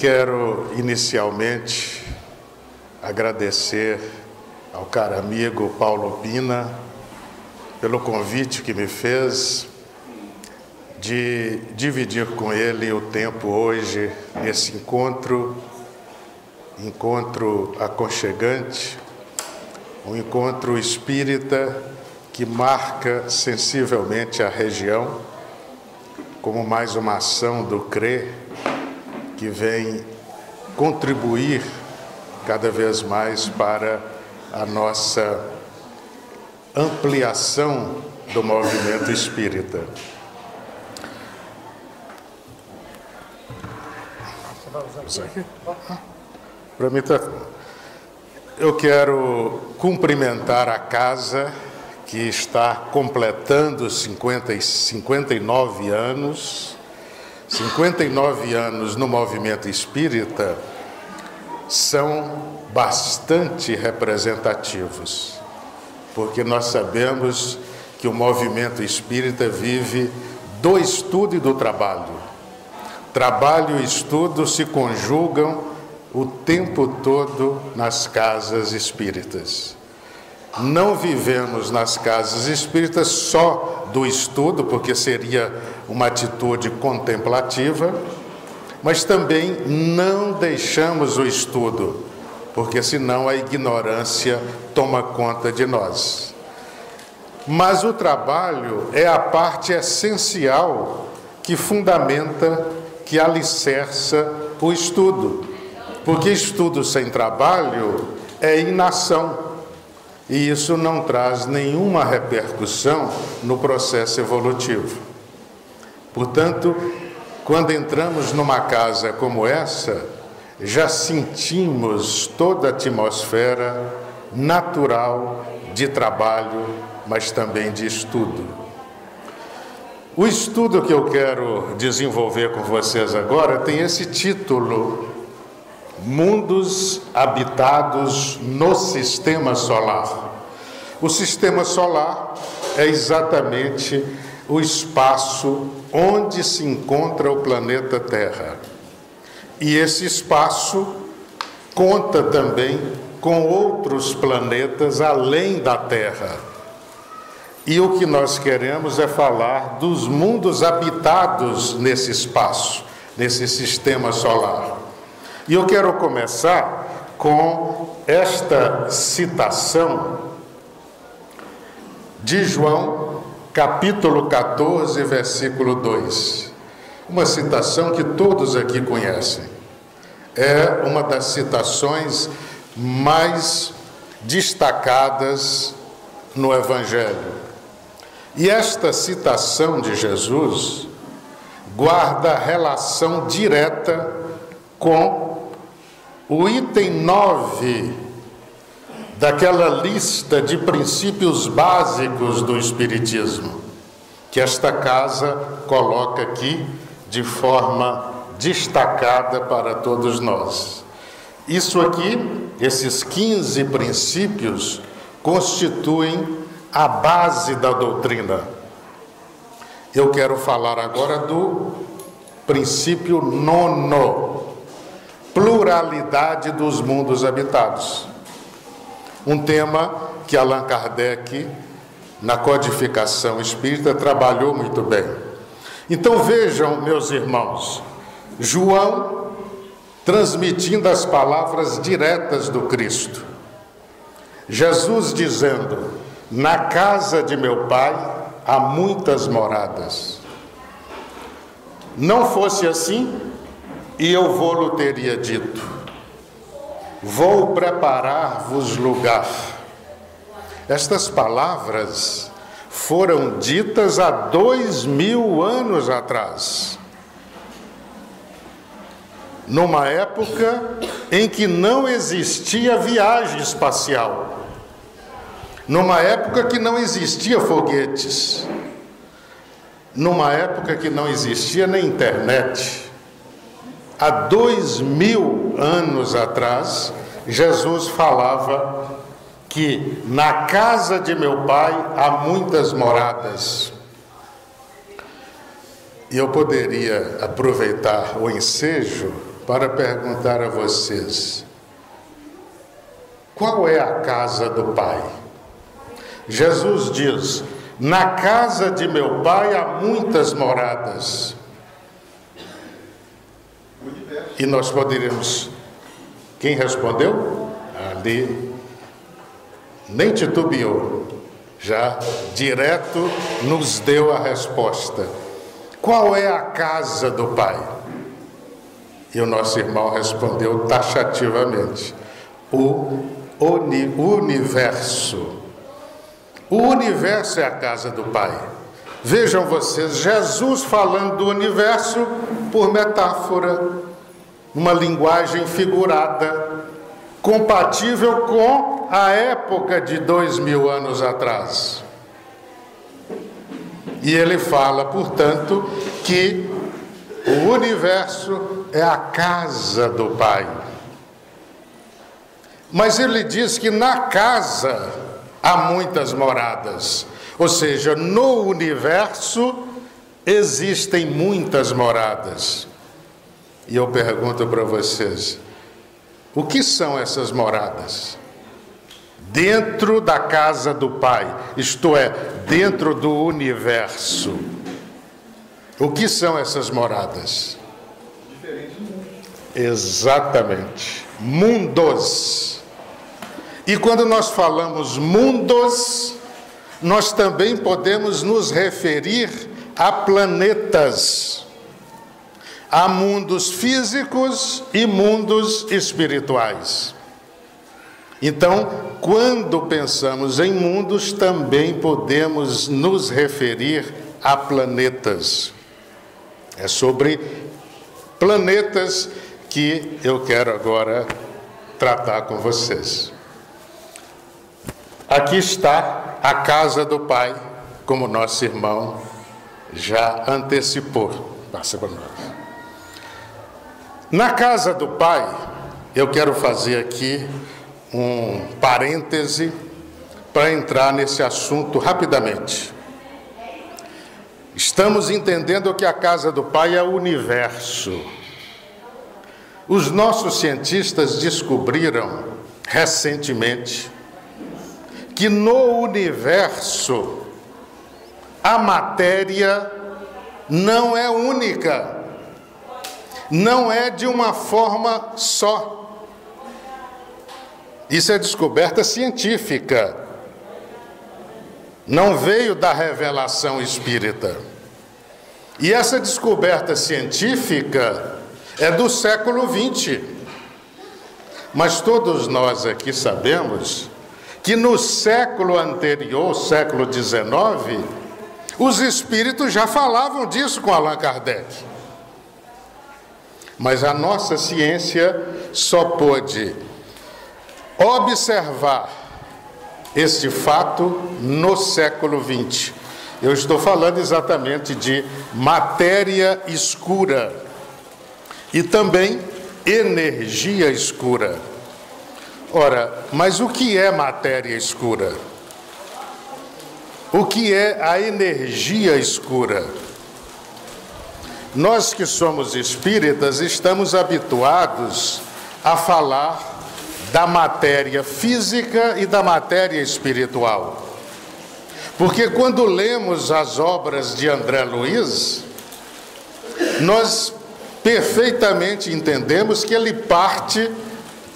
quero inicialmente agradecer ao caro amigo Paulo Pina pelo convite que me fez de dividir com ele o tempo hoje nesse encontro aconchegante, um encontro espírita que marca sensivelmente a região, como mais uma ação do CRE, que vem contribuir cada vez mais para a nossa ampliação do movimento espírita. Para mim eu quero cumprimentar a casa que está completando 59 anos. 59 anos no movimento espírita são bastante representativos, porque nós sabemos que o movimento espírita vive do estudo e do trabalho. Trabalho e estudo se conjugam o tempo todo nas casas espíritas. Não vivemos nas casas espíritas só do estudo, porque seria uma atitude contemplativa, mas também não deixamos o estudo, porque senão a ignorância toma conta de nós. Mas o trabalho é a parte essencial que fundamenta, que alicerça o estudo, porque estudo sem trabalho é inação. E isso não traz nenhuma repercussão no processo evolutivo. Portanto, quando entramos numa casa como essa, já sentimos toda a atmosfera natural de trabalho, mas também de estudo. O estudo que eu quero desenvolver com vocês agora tem esse título: Mundos habitados no Sistema Solar. O Sistema Solar é exatamente o espaço onde se encontra o planeta Terra. E esse espaço conta também com outros planetas além da Terra. E o que nós queremos é falar dos mundos habitados nesse espaço, nesse Sistema Solar. E eu quero começar com esta citação de João, capítulo 14, versículo 2. Uma citação que todos aqui conhecem. É uma das citações mais destacadas no Evangelho. E esta citação de Jesus guarda relação direta com o item 9 daquela lista de princípios básicos do Espiritismo, que esta casa coloca aqui de forma destacada para todos nós. Isso aqui, esses 15 princípios, constituem a base da doutrina. Eu quero falar agora do princípio 9, pluralidade dos mundos habitados. Um tema que Allan Kardec, na codificação espírita, trabalhou muito bem. Então vejam, meus irmãos, João transmitindo as palavras diretas do Cristo. Jesus dizendo: na casa de meu Pai há muitas moradas. Não fosse assim, e eu vou-lhe teria dito: vou preparar-vos lugar. Estas palavras foram ditas há 2000 anos atrás, numa época em que não existia viagem espacial, numa época que não existia foguetes, numa época que não existia nem internet. Há 2000 anos atrás, Jesus falava que na casa de meu Pai há muitas moradas. E eu poderia aproveitar o ensejo para perguntar a vocês: qual é a casa do Pai? Jesus diz: na casa de meu Pai há muitas moradas. E nós poderíamos... Quem respondeu? Ali, nem titubeou, já direto nos deu a resposta. Qual é a casa do Pai? E o nosso irmão respondeu taxativamente: o universo. O universo é a casa do Pai. Vejam vocês, Jesus falando do universo por metáfora, uma linguagem figurada, compatível com a época de 2000 anos atrás. E ele fala, portanto, que o universo é a casa do Pai. Mas ele diz que na casa há muitas moradas. Ou seja, no universo existem muitas moradas. E eu pergunto para vocês: o que são essas moradas? Dentro da casa do Pai, isto é, dentro do universo. O que são essas moradas? Diferentes mundos. Exatamente. Mundos. E quando nós falamos mundos, nós também podemos nos referir a planetas. Há mundos físicos e mundos espirituais. Então, quando pensamos em mundos, também podemos nos referir a planetas. É sobre planetas que eu quero agora tratar com vocês. Aqui está a casa do Pai, como nosso irmão já antecipou. Passa para nós. Na casa do Pai, eu quero fazer aqui um parêntese para entrar nesse assunto rapidamente. Estamos entendendo que a casa do Pai é o universo. Os nossos cientistas descobriram recentemente que no universo a matéria não é única, não é de uma forma só. Isso é descoberta científica, não veio da revelação espírita. E essa descoberta científica é do século XX. Mas todos nós aqui sabemos que no século anterior, século XIX, os espíritos já falavam disso com Allan Kardec. Mas a nossa ciência só pôde observar este fato no século XX. Eu estou falando exatamente de matéria escura e também energia escura. Ora, mas o que é matéria escura? O que é a energia escura? Nós que somos espíritas estamos habituados a falar da matéria física e da matéria espiritual. Porque quando lemos as obras de André Luiz, nós perfeitamente entendemos que ele parte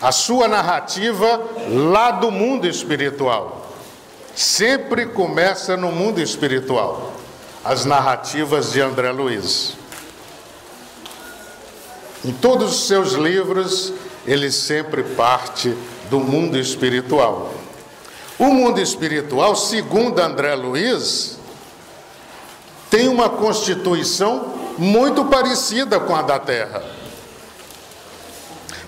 a sua narrativa lá do mundo espiritual. Sempre começa no mundo espiritual, as narrativas de André Luiz. Em todos os seus livros, ele sempre parte do mundo espiritual. O mundo espiritual, segundo André Luiz, tem uma constituição muito parecida com a da Terra.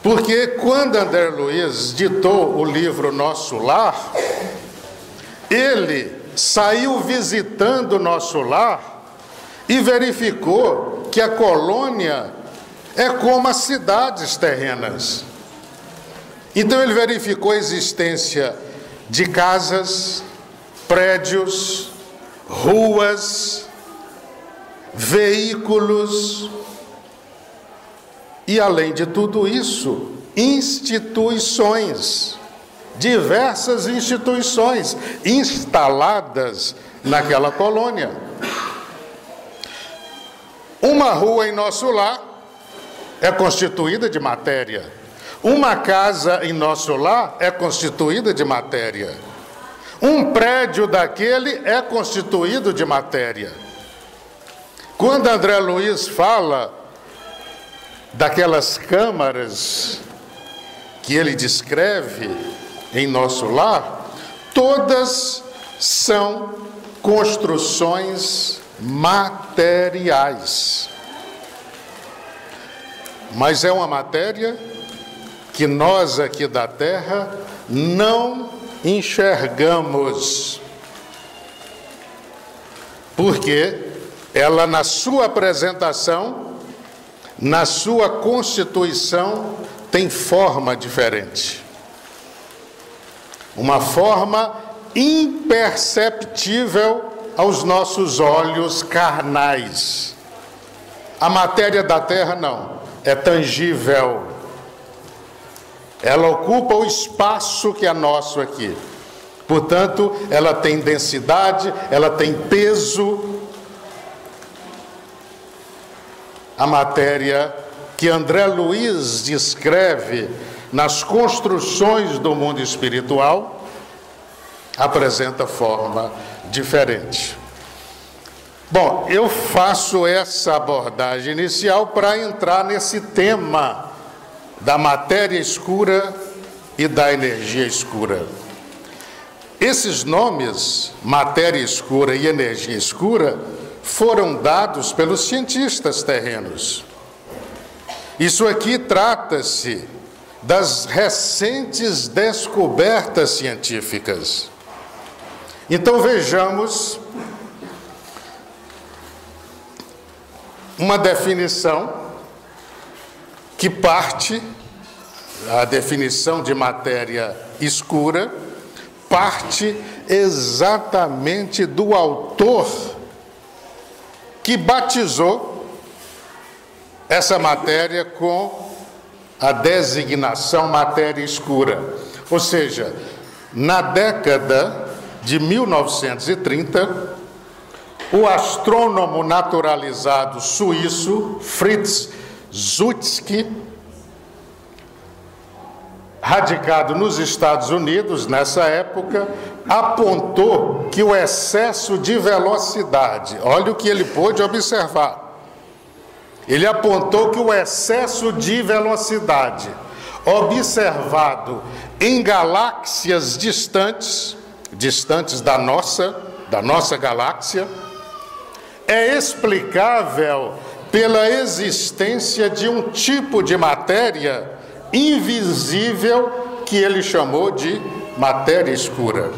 Porque quando André Luiz ditou o livro Nosso Lar, ele saiu visitando o nosso lar e verificou que a colônia é como as cidades terrenas. Então ele verificou a existência de casas, prédios, ruas, veículos E, além de tudo isso, instituições, diversas instituições instaladas naquela colônia. Uma rua em nosso lar é constituída de matéria. Uma casa em nosso lar é constituída de matéria. Um prédio daquele é constituído de matéria. Quando André Luiz fala daquelas câmaras que ele descreve em nosso lar, todas são construções materiais. Mas é uma matéria que nós aqui da Terra não enxergamos, porque ela, na sua apresentação, na sua constituição, tem forma diferente. Uma forma imperceptível aos nossos olhos carnais. A matéria da Terra não, é tangível. Ela ocupa o espaço que é nosso aqui. Portanto, ela tem densidade, ela tem peso. A matéria que André Luiz descreve nas construções do mundo espiritual apresenta forma diferente. Bom, eu faço essa abordagem inicial para entrar nesse tema da matéria escura e da energia escura. Esses nomes, matéria escura e energia escura, foram dados pelos cientistas terrenos. Isso aqui trata-se das recentes descobertas científicas. Então vejamos uma definição que parte, a definição de matéria escura, parte exatamente do autor que batizou essa matéria com a designação matéria escura. Ou seja, na década de 1930, o astrônomo naturalizado suíço Fritz Zwicky, radicado nos Estados Unidos nessa época, apontou que o excesso de velocidade, olha o que ele pôde observar, ele apontou que o excesso de velocidade observado em galáxias distantes da nossa galáxia, é explicável pela existência de um tipo de matéria invisível que ele chamou de matéria escura.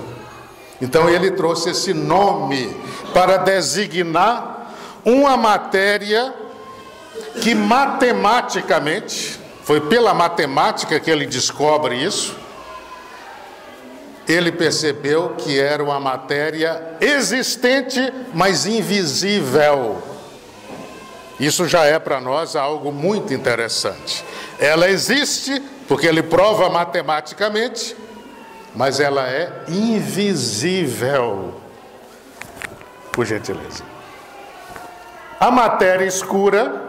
Então ele trouxe esse nome para designar uma matéria que matematicamente, foi pela matemática que ele descobre isso, ele percebeu que era uma matéria existente, mas invisível. Isso já é para nós algo muito interessante. Ela existe, porque ele prova matematicamente, mas ela é invisível. Por gentileza. A matéria escura,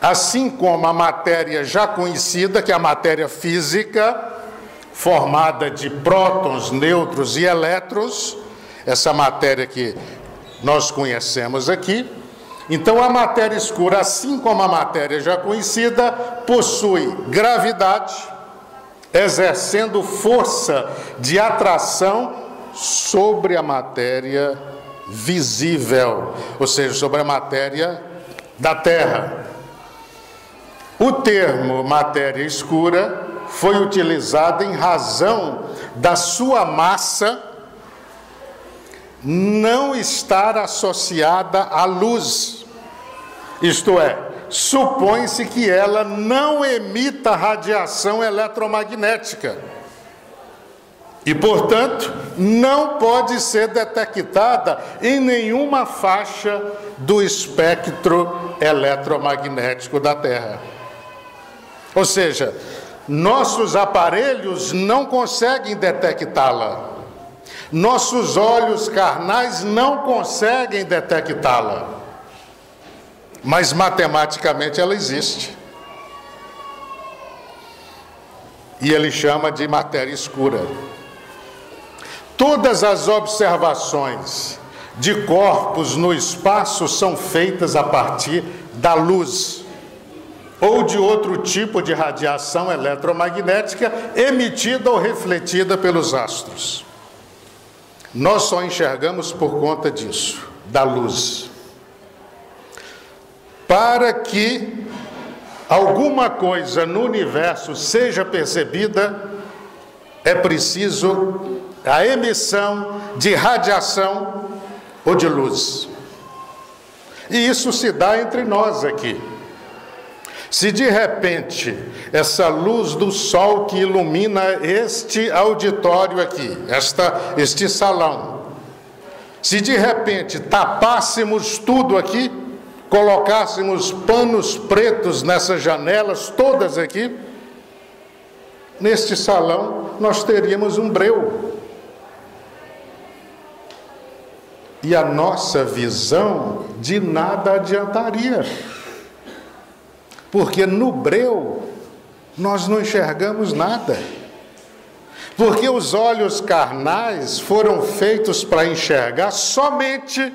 assim como a matéria já conhecida, que é a matéria física, formada de prótons, nêutrons e elétrons, essa matéria que nós conhecemos aqui. Então, a matéria escura, assim como a matéria já conhecida, possui gravidade, exercendo força de atração sobre a matéria visível, ou seja, sobre a matéria da Terra. O termo matéria escura foi utilizado em razão da sua massa não estar associada à luz. Isto é, supõe-se que ela não emita radiação eletromagnética e, portanto, não pode ser detectada em nenhuma faixa do espectro eletromagnético da Terra. Ou seja, nossos aparelhos não conseguem detectá-la. Nossos olhos carnais não conseguem detectá-la. Mas matematicamente ela existe. E ele chama de matéria escura. Todas as observações de corpos no espaço são feitas a partir da luz ou de outro tipo de radiação eletromagnética emitida ou refletida pelos astros. Nós só enxergamos por conta disso, da luz. Para que alguma coisa no universo seja percebida, é preciso a emissão de radiação ou de luz. E isso se dá entre nós aqui. Se de repente essa luz do sol que ilumina este auditório aqui, este salão, se de repente tapássemos tudo aqui, colocássemos panos pretos nessas janelas todas aqui, neste salão nós teríamos um breu. E a nossa visão de nada adiantaria. Porque no breu nós não enxergamos nada. Porque os olhos carnais foram feitos para enxergar somente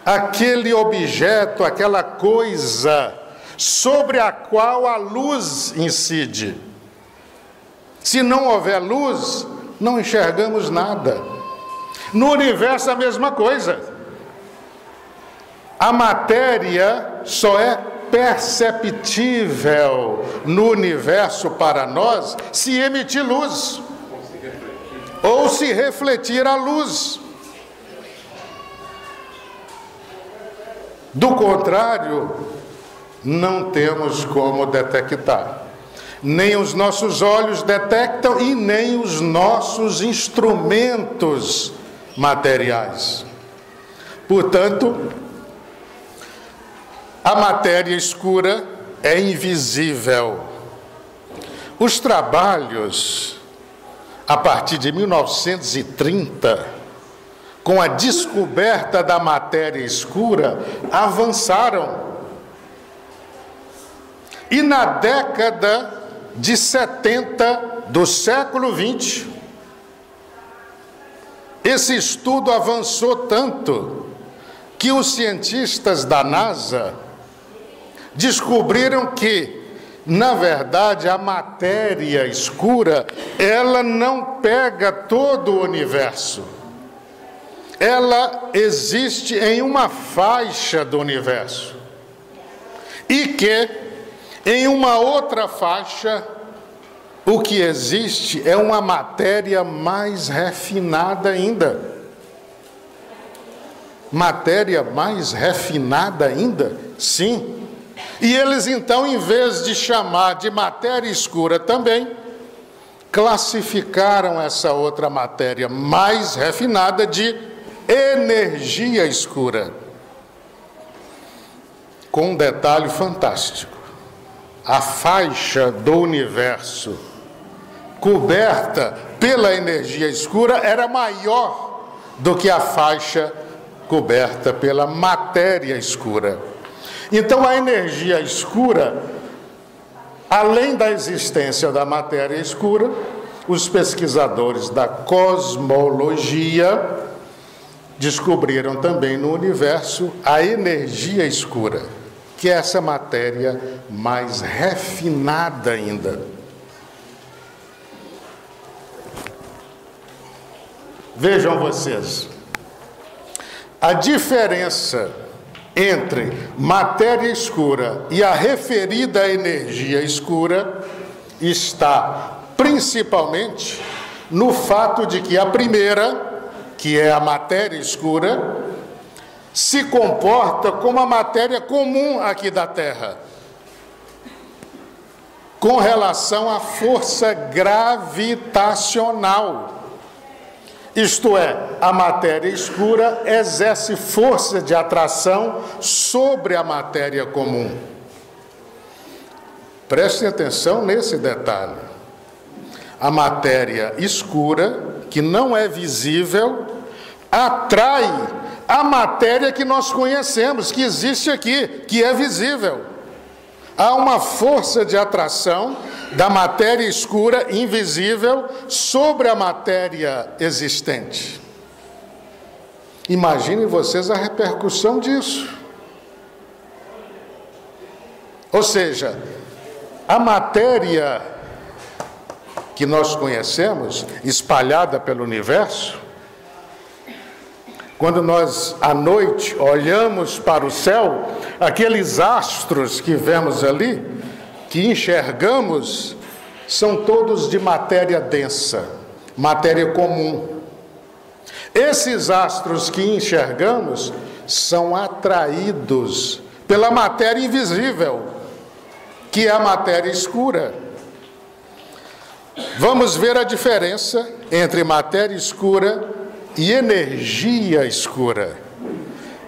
aquele objeto, aquela coisa sobre a qual a luz incide. Se não houver luz, não enxergamos nada. No universo a mesma coisa. A matéria só é perceptível no universo para nós se emitir luz ou se refletir a luz. Do contrário, não temos como detectar. Nem os nossos olhos detectam e nem os nossos instrumentos materiais. Portanto, a matéria escura é invisível. Os trabalhos, a partir de 1930, com a descoberta da matéria escura, avançaram. E na década de 70 do século 20, esse estudo avançou tanto que os cientistas da NASA descobriram que, na verdade, a matéria escura, ela não pega todo o universo. Ela existe em uma faixa do universo. E que, em uma outra faixa, o que existe é uma matéria mais refinada ainda. Matéria mais refinada ainda? Sim. E eles então, em vez de chamar de matéria escura também, classificaram essa outra matéria mais refinada de energia escura. Com um detalhe fantástico: a faixa do universo coberta pela energia escura era maior do que a faixa coberta pela matéria escura. Então a energia escura, além da existência da matéria escura, os pesquisadores da cosmologia descobriram também no universo a energia escura, que é essa matéria mais refinada ainda. Vejam vocês, a diferença entre matéria escura e a referida energia escura está principalmente no fato de que a primeira, que é a matéria escura, se comporta como a matéria comum aqui da Terra, com relação à força gravitacional. Isto é, a matéria escura exerce força de atração sobre a matéria comum. Prestem atenção nesse detalhe. A matéria escura, que não é visível, atrai a matéria que nós conhecemos, que existe aqui, que é visível. Há uma força de atração da matéria escura, invisível, sobre a matéria existente. Imaginem vocês a repercussão disso. Ou seja, a matéria que nós conhecemos, espalhada pelo universo, quando nós, à noite, olhamos para o céu, aqueles astros que vemos ali, que enxergamos, são todos de matéria densa, matéria comum. Esses astros que enxergamos são atraídos pela matéria invisível, que é a matéria escura. Vamos ver a diferença entre matéria escura e energia escura.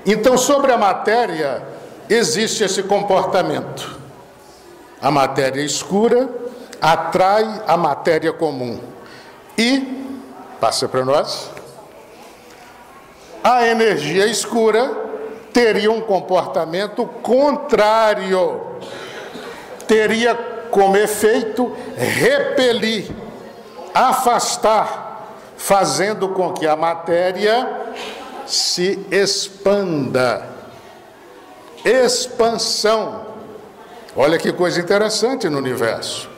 Então, sobre a matéria, existe esse comportamento. A matéria escura atrai a matéria comum. E, passa para nós, a energia escura teria um comportamento contrário. Teria como efeito repelir, afastar, fazendo com que a matéria se expanda. Expansão. Olha que coisa interessante no universo.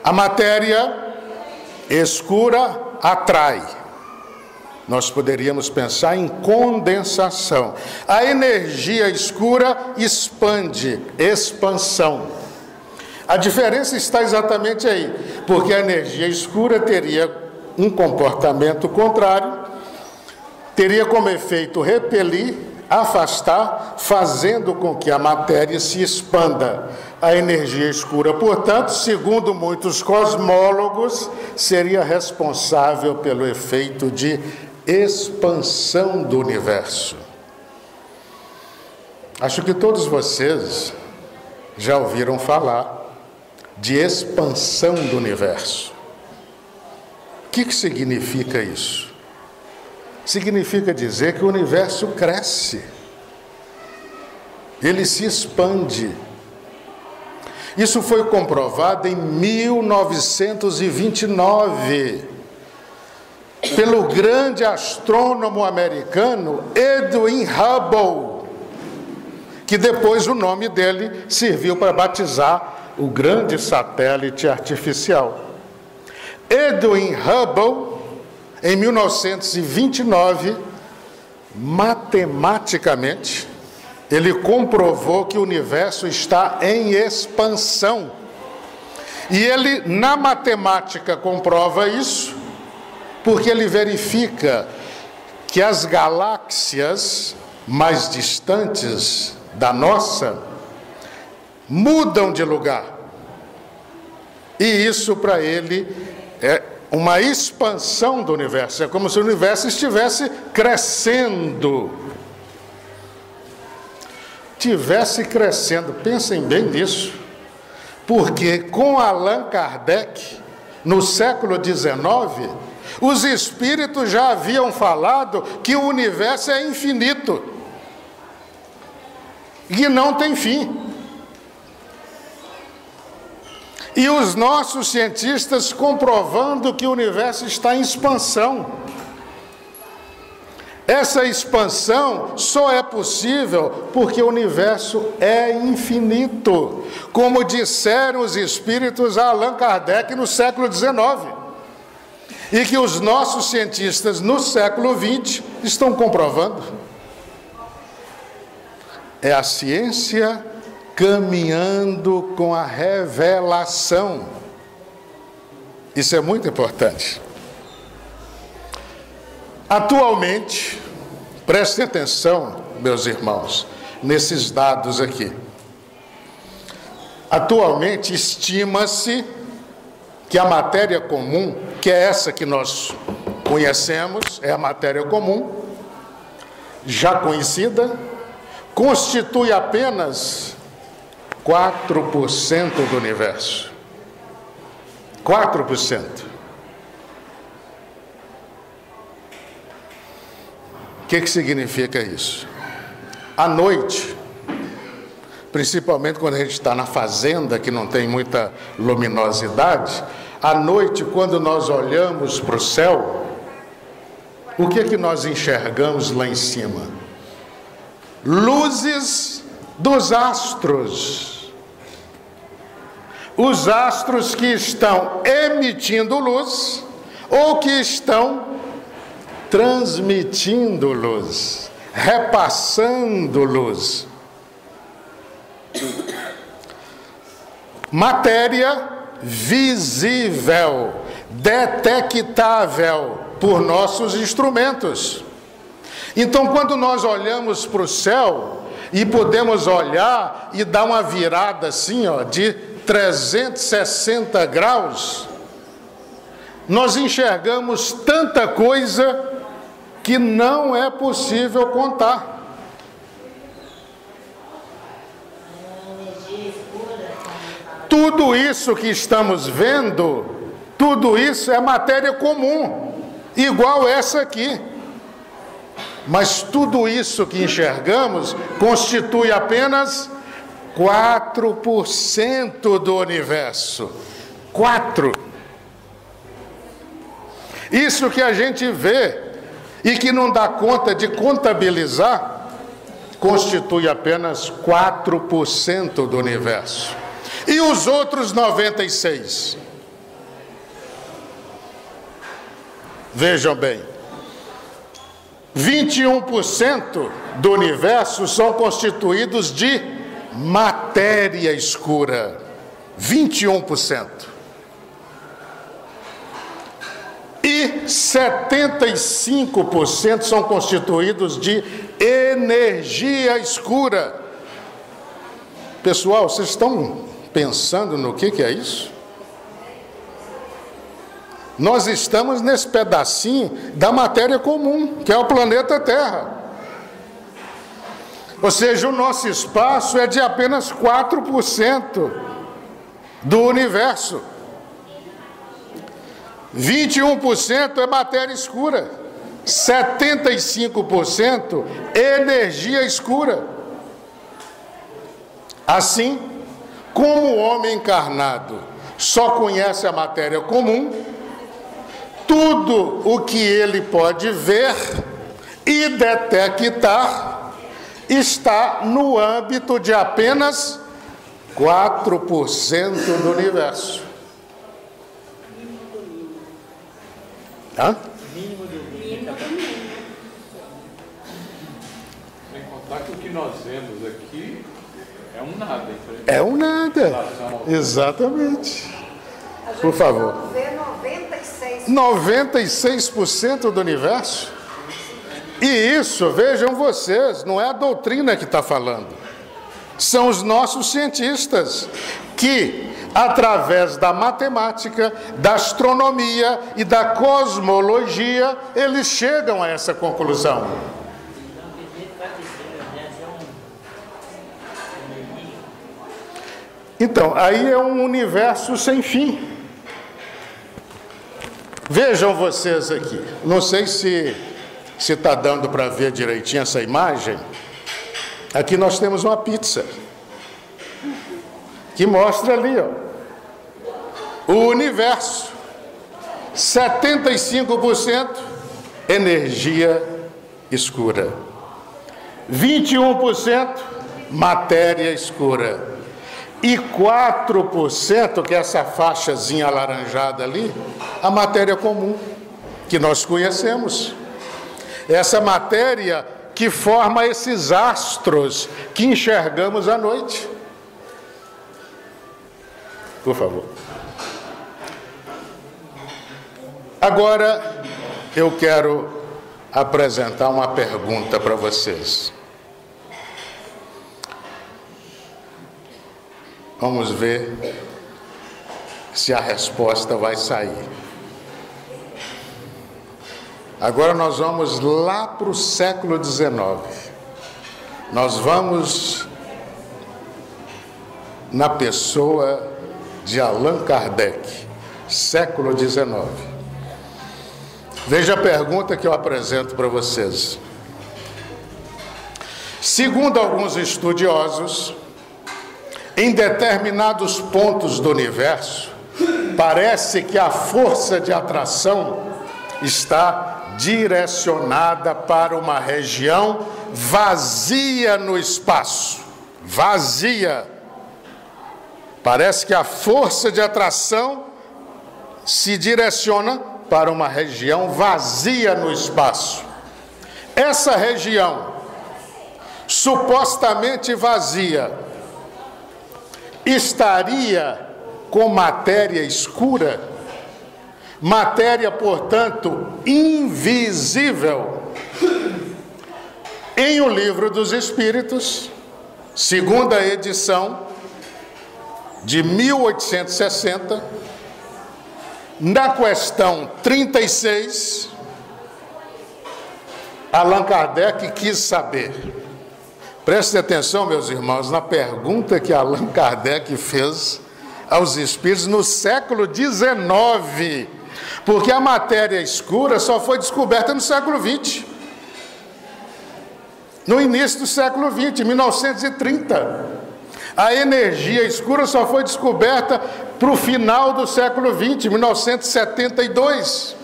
A matéria escura atrai. Nós poderíamos pensar em condensação. A energia escura expande, expansão. A diferença está exatamente aí, porque a energia escura teria um comportamento contrário, teria como efeito repelir, afastar, fazendo com que a matéria se expanda. A energia escura, portanto, segundo muitos cosmólogos, seria responsável pelo efeito de expansão do universo. Acho que todos vocês já ouviram falar de expansão do universo. O que significa isso? Significa dizer que o universo cresce, ele se expande. Isso foi comprovado em 1929 pelo grande astrônomo americano Edwin Hubble, que depois o nome dele serviu para batizar o grande satélite artificial. Edwin Hubble, em 1929, matematicamente, ele comprovou que o universo está em expansão. E ele, na matemática, comprova isso, porque ele verifica que as galáxias mais distantes da nossa mudam de lugar. E isso para ele é uma expansão do universo. É como se o universo estivesse crescendo. Pensem bem nisso. Porque com Allan Kardec, no século XIX, os espíritos já haviam falado que o universo é infinito e não tem fim. E os nossos cientistas comprovando que o universo está em expansão. Essa expansão só é possível porque o universo é infinito, como disseram os espíritos a Allan Kardec no século XIX. E que os nossos cientistas no século XX estão comprovando. É a ciência caminhando com a revelação. Isso é muito importante. Atualmente, prestem atenção, meus irmãos, nesses dados aqui. Atualmente, estima-se que a matéria comum, que é essa que nós conhecemos, é a matéria comum, já conhecida, constitui apenas 4% do universo. 4%. O que significa isso? À noite, principalmente quando a gente está na fazenda, que não tem muita luminosidade, à noite, quando nós olhamos para o céu, o que nós enxergamos lá em cima? Luzes dos astros. Os astros que estão emitindo luz ou que estão transmitindo luz, repassando luz. Matéria visível, detectável por nossos instrumentos. Então, quando nós olhamos para o céu e podemos olhar e dar uma virada assim, ó, de 360 graus, nós enxergamos tanta coisa que não é possível contar. Tudo isso que estamos vendo, tudo isso é matéria comum, igual essa aqui. Mas tudo isso que enxergamos constitui apenas 4% do universo. 4%. Isso que a gente vê e que não dá conta de contabilizar, constitui apenas 4% do universo. E os outros 96%? Vejam bem, 21% do universo são constituídos de matéria escura. 21%. E 75% são constituídos de energia escura. Pessoal, vocês estão pensando no que é isso? Nós estamos nesse pedacinho da matéria comum, que é o planeta Terra. Ou seja, o nosso espaço é de apenas 4% do universo. 21% é matéria escura, 75% energia escura. Assim, como o homem encarnado só conhece a matéria comum, tudo o que ele pode ver e detectar está no âmbito de apenas 4% do universo. Hã? Sem contar que o que nós vemos aqui é um nada. É um nada. Exatamente. Por favor. 96% do universo. E isso, vejam vocês, não é a doutrina que está falando. São os nossos cientistas que, através da matemática, da astronomia e da cosmologia, eles chegam a essa conclusão. Então, aí é um universo sem fim. Vejam vocês aqui, não sei se está dando para ver direitinho essa imagem. Aqui nós temos uma pizza, que mostra ali, ó, o universo, 75% energia escura, 21% matéria escura, e 4%, que é essa faixazinha alaranjada ali, a matéria comum, que nós conhecemos. Essa matéria que forma esses astros que enxergamos à noite. Por favor. Agora, eu quero apresentar uma pergunta para vocês. Vamos ver se a resposta vai sair. Agora nós vamos lá para o século XIX. Nós vamos na pessoa de Allan Kardec, século XIX. Veja a pergunta que eu apresento para vocês. Segundo alguns estudiosos, em determinados pontos do universo, parece que a força de atração está direcionada para uma região vazia no espaço. Vazia. Parece que a força de atração se direciona para uma região vazia no espaço. Essa região, supostamente vazia, estaria com matéria escura, matéria, portanto, invisível. Em O Livro dos Espíritos, segunda edição, de 1860, na questão 36, Allan Kardec quis saber. Prestem atenção, meus irmãos, na pergunta que Allan Kardec fez aos espíritos no século XIX, porque a matéria escura só foi descoberta no século XX, no início do século XX, 1930. A energia escura só foi descoberta para o final do século XX, 1972.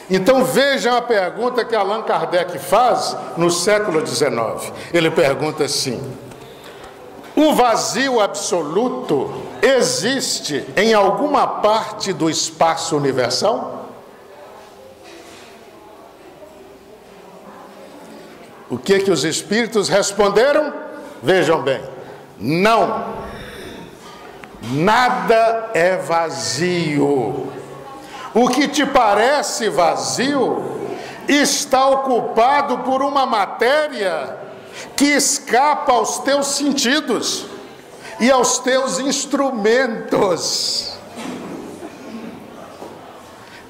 Então vejam a pergunta que Allan Kardec faz no século XIX. Ele pergunta assim: o vazio absoluto existe em alguma parte do espaço universal? O que os espíritos responderam? Vejam bem: não, nada é vazio. O que te parece vazio está ocupado por uma matéria que escapa aos teus sentidos e aos teus instrumentos.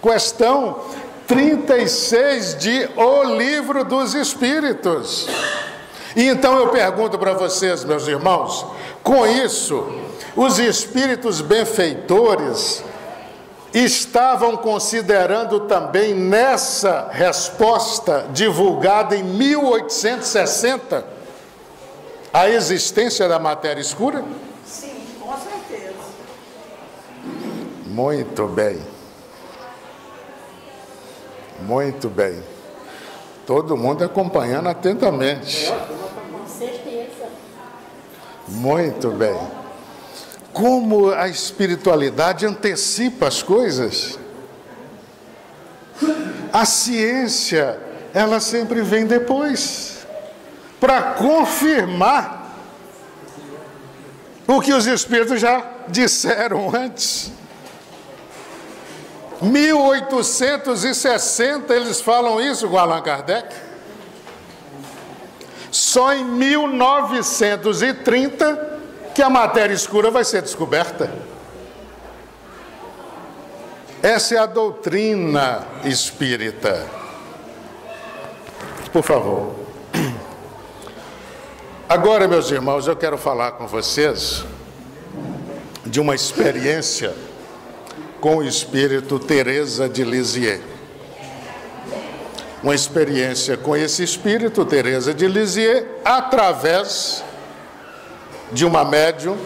Questão 36 de O Livro dos Espíritos. E então eu pergunto para vocês, meus irmãos, com isso, os espíritos benfeitores estavam considerando também nessa resposta divulgada em 1860 a existência da matéria escura? Sim, com certeza. Muito bem. Muito bem. Todo mundo acompanhando atentamente. Com certeza. Muito bem. Como a espiritualidade antecipa as coisas. A ciência, ela sempre vem depois, para confirmar o que os espíritos já disseram antes. 1860 eles falam isso com Allan Kardec. Só em 1930 que a matéria escura vai ser descoberta. Essa é a doutrina espírita. Por favor. Agora, meus irmãos, eu quero falar com vocês de uma experiência com o espírito Teresa de Lisieux. Uma experiência com esse espírito Teresa de Lisieux através de uma médium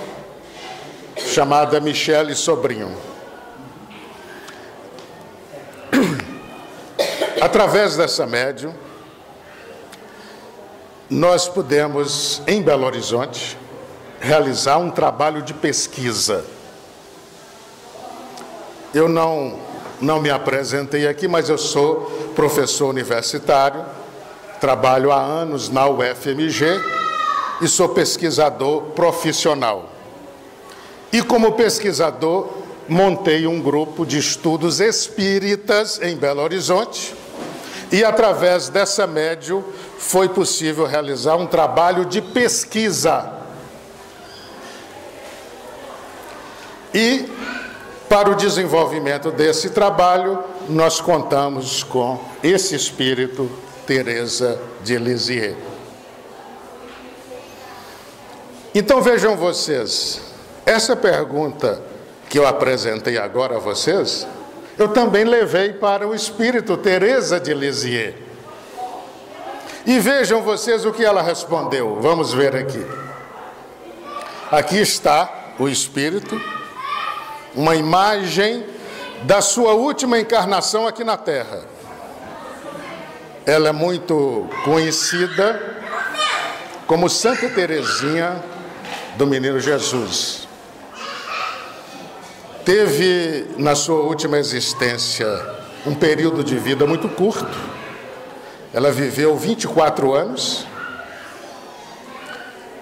chamada Michele Sobrinho. Através dessa médium, nós pudemos, em Belo Horizonte, realizar um trabalho de pesquisa. Eu não me apresentei aqui, mas eu sou professor universitário, trabalho há anos na UFMG e sou pesquisador profissional. E como pesquisador, montei um grupo de estudos espíritas em Belo Horizonte e através dessa médium foi possível realizar um trabalho de pesquisa. E para o desenvolvimento desse trabalho, nós contamos com esse espírito Teresa de Lisieux. Então vejam vocês, essa pergunta que eu apresentei agora a vocês, eu também levei para o espírito Teresa de Lisieux. E vejam vocês o que ela respondeu. Vamos ver aqui. Aqui está o espírito, uma imagem da sua última encarnação aqui na Terra. Ela é muito conhecida como Santa Teresinha do Menino Jesus. Teve, na sua última existência, um período de vida muito curto. Ela viveu 24 anos.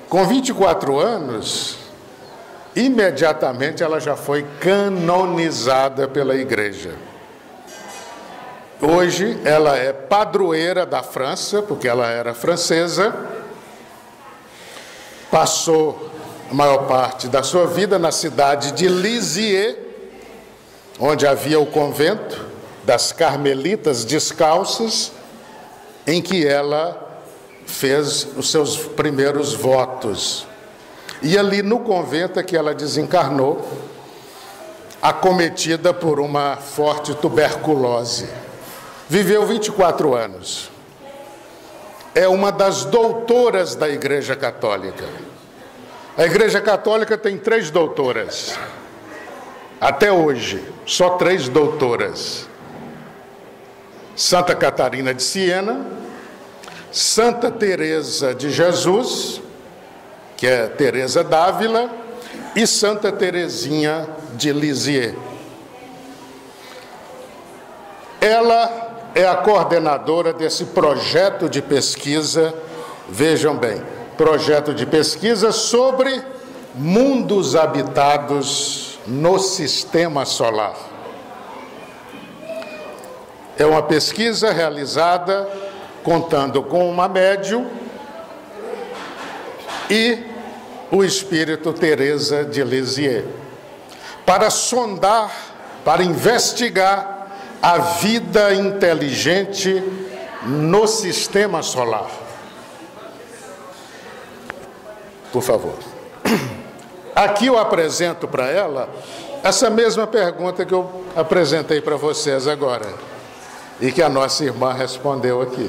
Com 24 anos, imediatamente ela já foi canonizada pela Igreja. Hoje ela é padroeira da França, porque ela era francesa. Passou a maior parte da sua vida na cidade de Lisieux, onde havia o convento das Carmelitas Descalças, em que ela fez os seus primeiros votos. E ali no convento é que ela desencarnou, acometida por uma forte tuberculose. Viveu 24 anos. É uma das doutoras da Igreja Católica. A Igreja Católica tem 3 doutoras. Até hoje, só 3 doutoras. Santa Catarina de Siena, Santa Teresa de Jesus, que é Teresa d'Ávila, e Santa Teresinha de Lisieux. Ela é a coordenadora desse projeto de pesquisa, vejam bem, projeto de pesquisa sobre mundos habitados no sistema solar. É uma pesquisa realizada contando com uma médium e o espírito Teresa de Lisieux, para sondar, para investigar a vida inteligente no sistema solar. Por favor. Aqui eu apresento para ela essa mesma pergunta que eu apresentei para vocês agora, e que a nossa irmã respondeu aqui.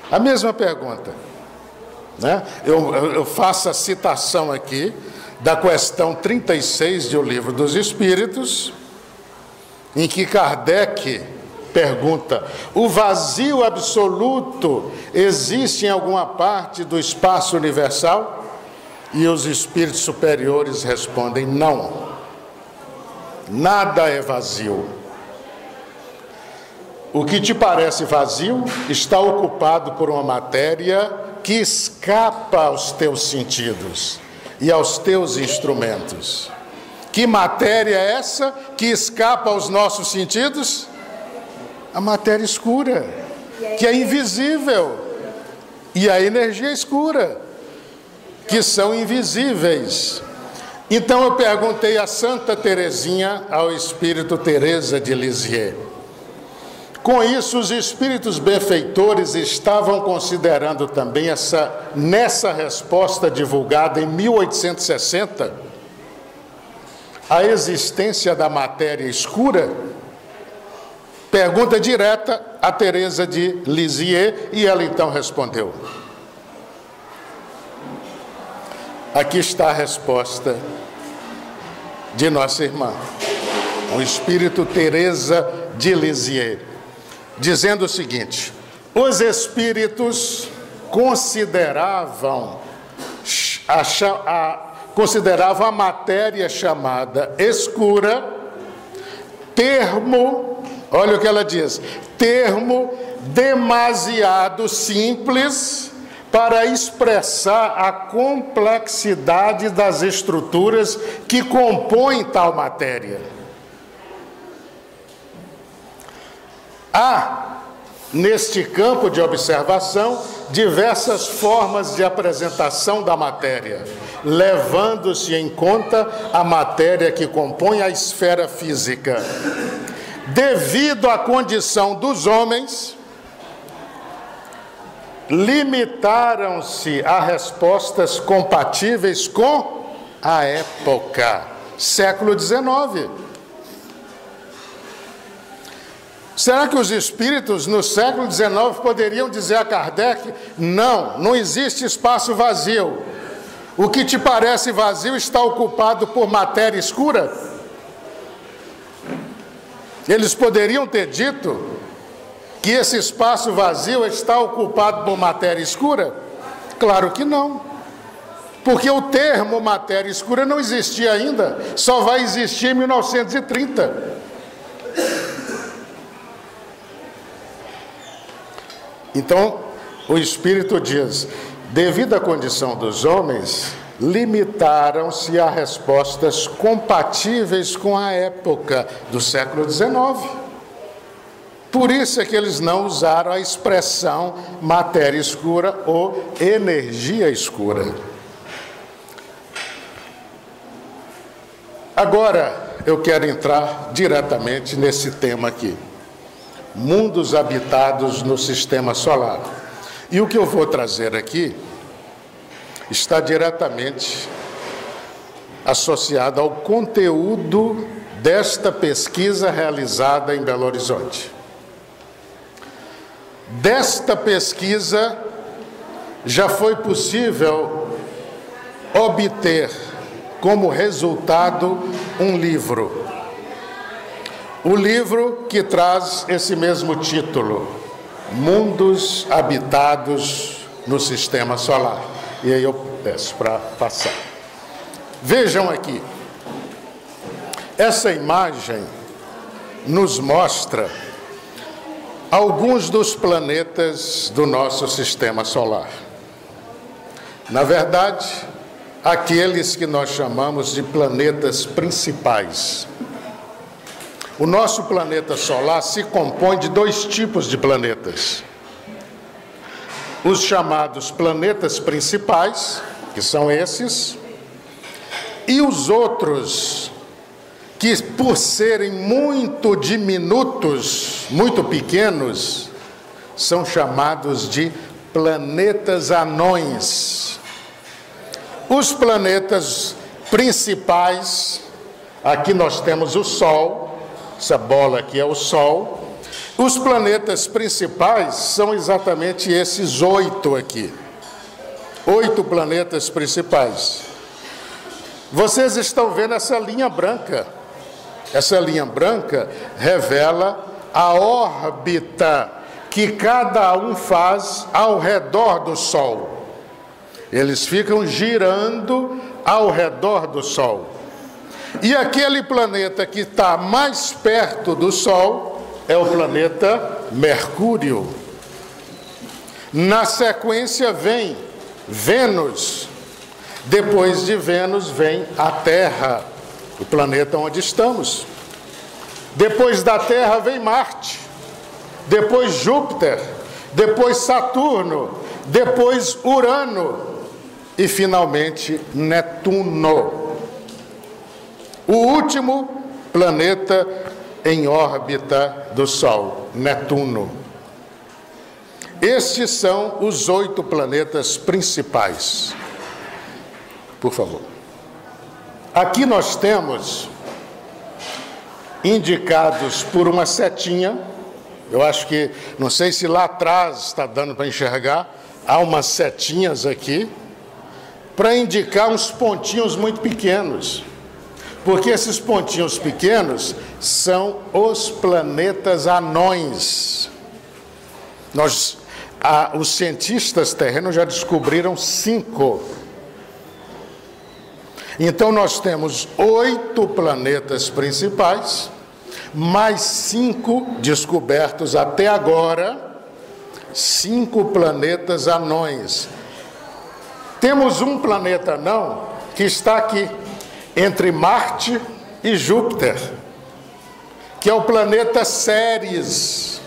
A mesma pergunta, né? Eu faço a citação aqui da questão 36 do Livro dos Espíritos, em que Kardec pergunta: o vazio absoluto existe em alguma parte do espaço universal? E os espíritos superiores respondem: não, nada é vazio. O que te parece vazio está ocupado por uma matéria que escapa aos teus sentidos e aos teus instrumentos. Que matéria é essa que escapa aos nossos sentidos? A matéria escura, que é invisível, e a energia escura, que são invisíveis. Então eu perguntei a Santa Teresinha, ao espírito Teresa de Lisieux. Com isso, os espíritos benfeitores estavam considerando também nessa resposta divulgada em 1860, a existência da matéria escura? Pergunta direta a Teresa de Lisieux, e ela então respondeu. Aqui está a resposta de nossa irmã, o espírito Teresa de Lisieux, dizendo o seguinte: os espíritos consideravam a matéria chamada escura termo, olha o que ela diz, termo demasiado simples para expressar a complexidade das estruturas que compõem tal matéria. Há, neste campo de observação, diversas formas de apresentação da matéria, levando-se em conta a matéria que compõe a esfera física. Devido à condição dos homens, limitaram-se a respostas compatíveis com a época, século XIX. Será que os espíritos no século XIX poderiam dizer a Kardec: não existe espaço vazio. O que te parece vazio está ocupado por matéria escura? Eles poderiam ter dito que esse espaço vazio está ocupado por matéria escura? Claro que não. Porque o termo matéria escura não existia ainda, só vai existir em 1930. Então, o Espírito diz: devido à condição dos homens, limitaram-se a respostas compatíveis com a época do século XIX. Por isso é que eles não usaram a expressão matéria escura ou energia escura. Agora, eu quero entrar diretamente nesse tema aqui: mundos habitados no sistema solar. E o que eu vou trazer aqui está diretamente associado ao conteúdo desta pesquisa realizada em Belo Horizonte. Desta pesquisa já foi possível obter como resultado um livro. O livro que traz esse mesmo título: Mundos Habitados no Sistema Solar. E aí eu peço para passar. Vejam aqui. Essa imagem nos mostra alguns dos planetas do nosso sistema solar. Na verdade, aqueles que nós chamamos de planetas principais. O nosso planeta solar se compõe de dois tipos de planetas: os chamados planetas principais, que são esses, e os outros, que por serem muito diminutos, muito pequenos, são chamados de planetas anões. Os planetas principais, aqui nós temos o Sol. Essa bola aqui é o Sol. Os planetas principais são exatamente esses 8 aqui. 8 planetas principais. Vocês estão vendo essa linha branca. Essa linha branca revela a órbita que cada um faz ao redor do Sol. Eles ficam girando ao redor do Sol. E aquele planeta que está mais perto do Sol é o planeta Mercúrio. Na sequência vem Vênus. Depois de Vênus vem a Terra, o planeta onde estamos. Depois da Terra vem Marte. Depois Júpiter. Depois Saturno. Depois Urano. E finalmente Netuno. O último planeta em órbita do Sol, Netuno. Estes são os 8 planetas principais. Por favor. Aqui nós temos, indicados por uma setinha, eu acho que, não sei se lá atrás está dando para enxergar, há umas setinhas aqui, para indicar uns pontinhos muito pequenos. Porque esses pontinhos pequenos são os planetas anões. Os cientistas terrenos já descobriram 5. Então nós temos 8 planetas principais, mais 5 descobertos até agora, 5 planetas anões. Temos um planeta anão que está aqui, entre Marte e Júpiter, que é o planeta Ceres.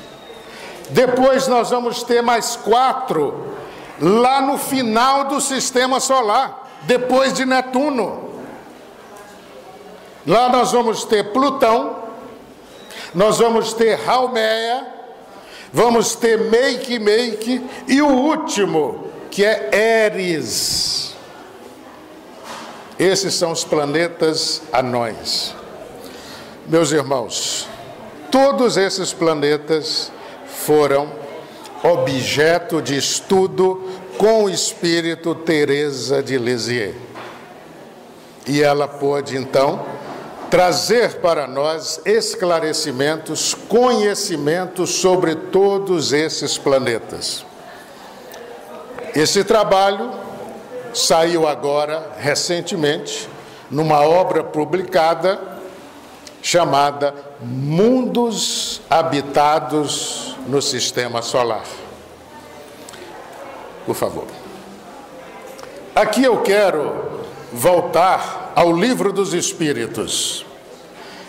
Depois nós vamos ter mais 4 lá no final do sistema solar, depois de Netuno. Lá nós vamos ter Plutão, nós vamos ter Haumea, Vamos ter Make, e o último, que é Eris. Esses são os planetas anões. Meus irmãos, todos esses planetas foram objeto de estudo com o espírito Teresa de Lisieux. E ela pôde, então, trazer para nós esclarecimentos, conhecimentos sobre todos esses planetas. Esse trabalho saiu agora, recentemente, numa obra publicada chamada Mundos Habitados no Sistema Solar. Por favor. Aqui eu quero voltar ao Livro dos Espíritos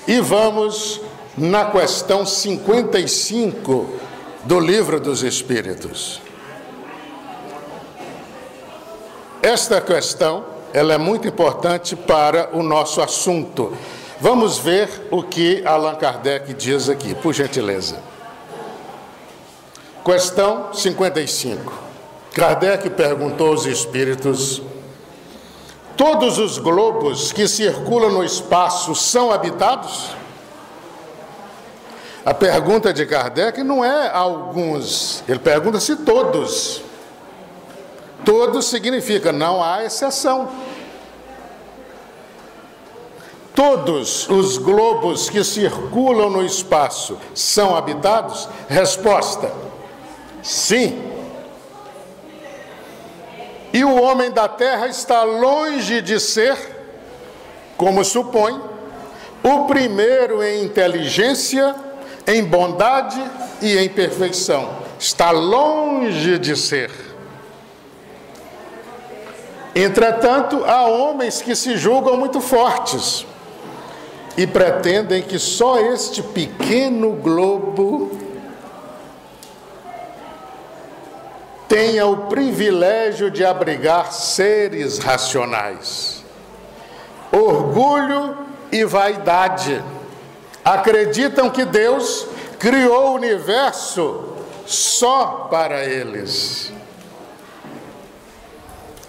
e vamos na questão 55 do Livro dos Espíritos. Esta questão, ela é muito importante para o nosso assunto. Vamos ver o que Allan Kardec diz aqui, por gentileza. Questão 55. Kardec perguntou aos espíritos: todos os globos que circulam no espaço são habitados? A pergunta de Kardec não é alguns, ele pergunta se todos. Todos significa não há exceção. Todos os globos que circulam no espaço são habitados? Resposta: sim. E o homem da Terra está longe de ser, como supõe, o primeiro em inteligência, em bondade e em perfeição. Está longe de ser. Entretanto, há homens que se julgam muito fortes e pretendem que só este pequeno globo tenha o privilégio de abrigar seres racionais. Orgulho e vaidade. Acreditam que Deus criou o universo só para eles.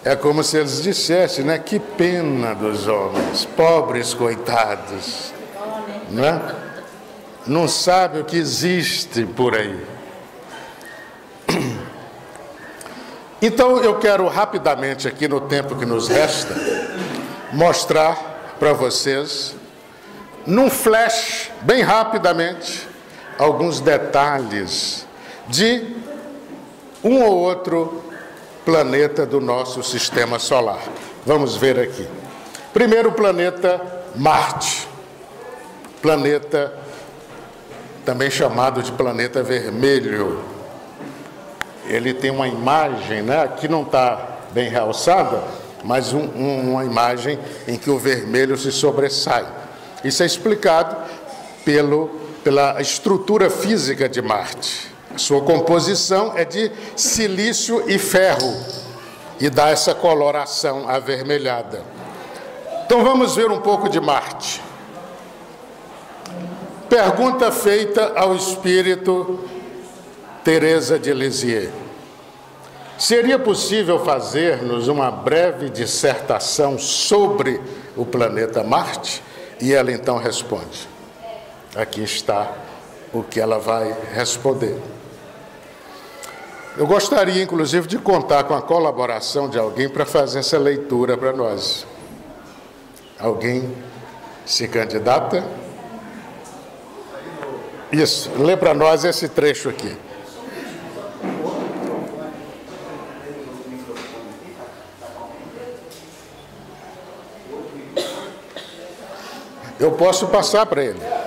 É como se eles dissessem, né? Que pena dos homens, pobres coitados, não é? Não sabe o que existe por aí. Então eu quero rapidamente aqui no tempo que nos resta mostrar para vocês, num flash, bem rapidamente, alguns detalhes de um ou outro planeta do nosso sistema solar. Vamos ver aqui. Primeiro, o planeta Marte. Planeta também chamado de planeta vermelho. Ele tem uma imagem, né? Aqui não está bem realçada, mas uma imagem em que o vermelho se sobressai. Isso é explicado pela estrutura física de Marte. Sua composição é de silício e ferro e dá essa coloração avermelhada. Então vamos ver um pouco de Marte. Pergunta feita ao espírito Teresa de Lisieux: seria possível fazer-nos uma breve dissertação sobre o planeta Marte? E ela então responde. Aqui está o que ela vai responder. Eu gostaria, inclusive, de contar com a colaboração de alguém para fazer essa leitura para nós. Alguém se candidata? Isso, lê para nós esse trecho aqui. Eu posso passar para ele.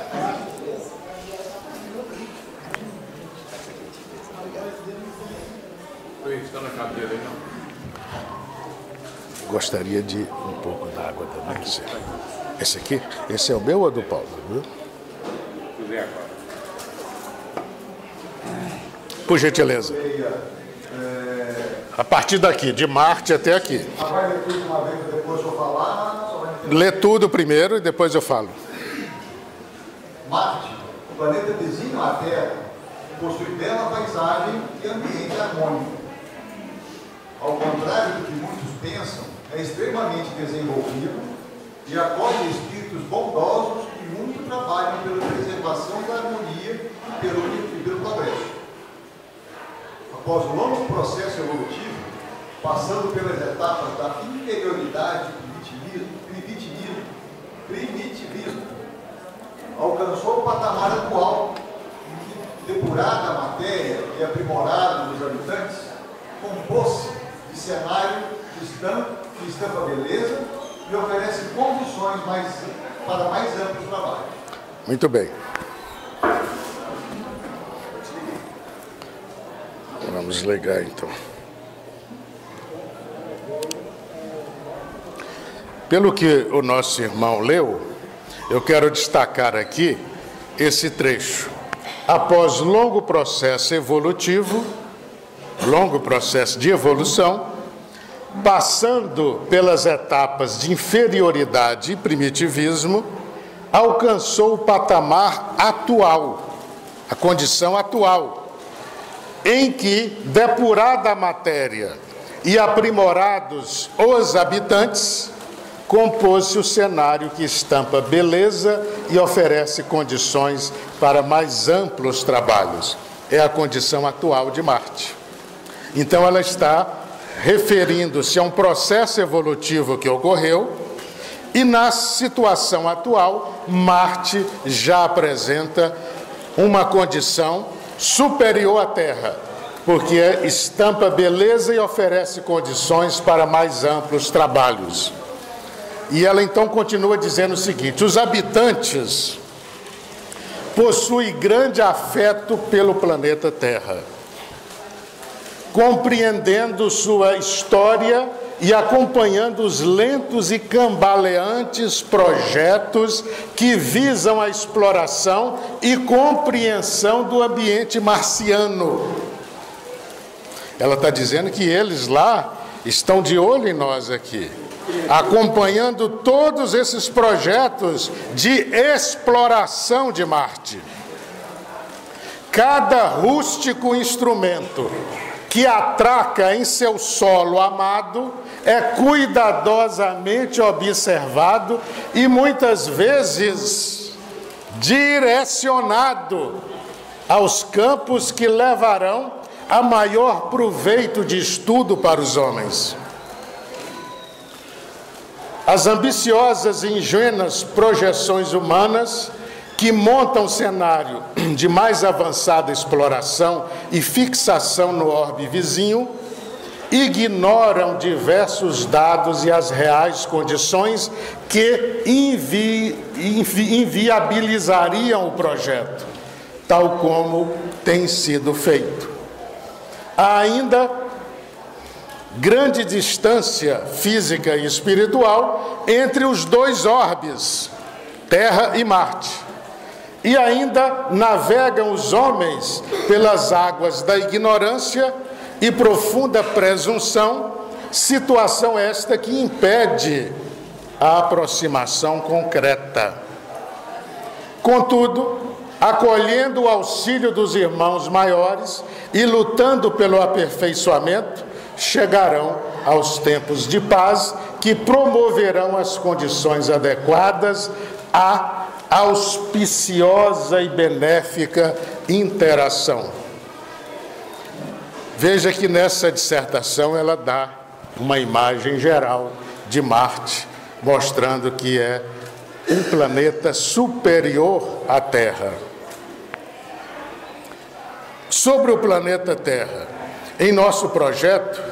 Gostaria de um pouco d'água também. Esse aqui? Esse é o meu ou do Paulo? Por gentileza. A partir daqui, de Marte até aqui. Lê tudo primeiro e depois eu falo. Marte, o planeta vizinho à Terra, possui bela paisagem e ambiente harmônico. Ao contrário do que muitos pensam, é extremamente desenvolvido e acolhe espíritos bondosos que muito trabalham pela preservação da harmonia e pelo progresso. Após um longo processo evolutivo, passando pelas etapas da inferioridade e primitivismo, alcançou o patamar atual em que, depurada a matéria e aprimorado os habitantes, compôs-se de cenário que estampa beleza e oferece condições para mais amplos trabalhos. Muito bem. Vamos ligar então. Pelo que o nosso irmão leu, eu quero destacar aqui esse trecho. Após longo processo evolutivo, longo processo de evolução, passando pelas etapas de inferioridade e primitivismo, alcançou o patamar atual, a condição atual, em que, depurada a matéria e aprimorados os habitantes, compôs-se o cenário que estampa beleza e oferece condições para mais amplos trabalhos. É a condição atual de Marte. Então, ela está referindo-se a um processo evolutivo que ocorreu e, na situação atual, Marte já apresenta uma condição superior à Terra, porque estampa beleza e oferece condições para mais amplos trabalhos. E ela então continua dizendo o seguinte: os habitantes possuem grande afeto pelo planeta Terra, compreendendo sua história e acompanhando os lentos e cambaleantes projetos que visam a exploração e compreensão do ambiente marciano. Ela está dizendo que eles lá estão de olho em nós aqui, acompanhando todos esses projetos de exploração de Marte. Cada rústico instrumento que atraca em seu solo amado é cuidadosamente observado e muitas vezes direcionado aos campos que levarão a maior proveito de estudo para os homens. As ambiciosas e ingênuas projeções humanas que montam cenário de mais avançada exploração e fixação no orbe vizinho, ignoram diversos dados e as reais condições que inviabilizariam o projeto, tal como tem sido feito. Há ainda grande distância física e espiritual entre os dois orbes, Terra e Marte. E ainda navegam os homens pelas águas da ignorância e profunda presunção, situação esta que impede a aproximação concreta. Contudo, acolhendo o auxílio dos irmãos maiores e lutando pelo aperfeiçoamento, chegarão aos tempos de paz que promoverão as condições adequadas à auspiciosa e benéfica interação. Veja que nessa dissertação ela dá uma imagem geral de Marte, mostrando que é um planeta superior à Terra. Sobre o planeta Terra, em nosso projeto,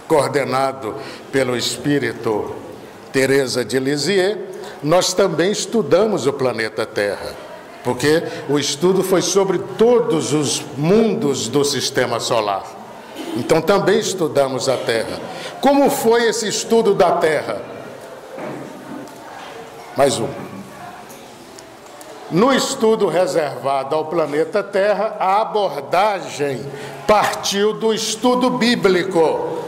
coordenado pelo espírito Teresa de Lisieux, nós também estudamos o planeta Terra, porque o estudo foi sobre todos os mundos do sistema solar. Então também estudamos a Terra. Como foi esse estudo da Terra? Mais um. No estudo reservado ao planeta Terra, a abordagem partiu do estudo bíblico,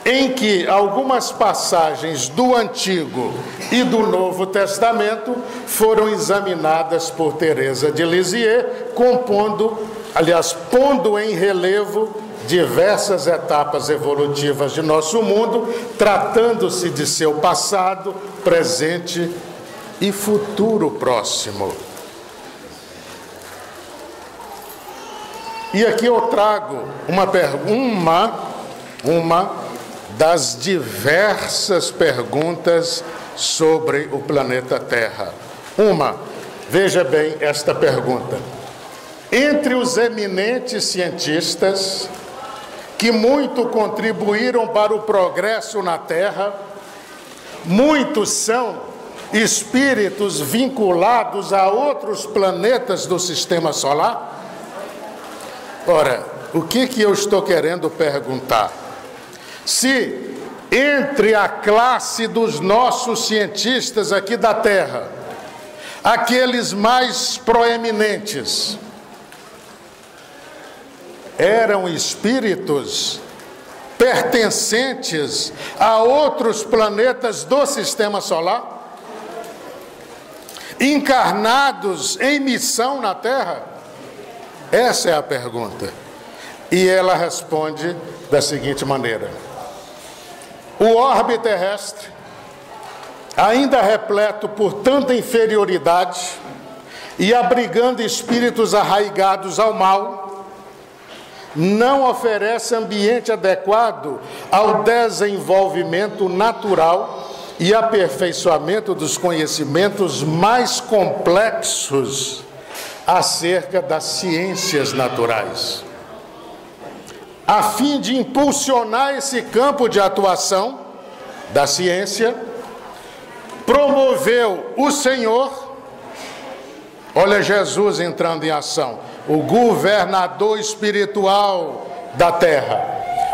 em que algumas passagens do Antigo e do Novo Testamento foram examinadas por Teresa de Lisieux, pondo em relevo diversas etapas evolutivas de nosso mundo, tratando-se de seu passado, presente e futuro próximo. E aqui eu trago uma das diversas perguntas sobre o planeta Terra. Veja bem esta pergunta. Entre os eminentes cientistas que muito contribuíram para o progresso na Terra, muitos são espíritos vinculados a outros planetas do Sistema Solar? Ora, o que eu estou querendo perguntar? Se entre a classe dos nossos cientistas aqui da Terra, aqueles mais proeminentes, eram espíritos pertencentes a outros planetas do Sistema Solar, encarnados em missão na Terra? Essa é a pergunta. E ela responde da seguinte maneira: o orbe terrestre, ainda repleto por tanta inferioridade e abrigando espíritos arraigados ao mal, não oferece ambiente adequado ao desenvolvimento natural e aperfeiçoamento dos conhecimentos mais complexos acerca das ciências naturais. A fim de impulsionar esse campo de atuação da ciência, promoveu o Senhor, olha Jesus entrando em ação, o governador espiritual da terra,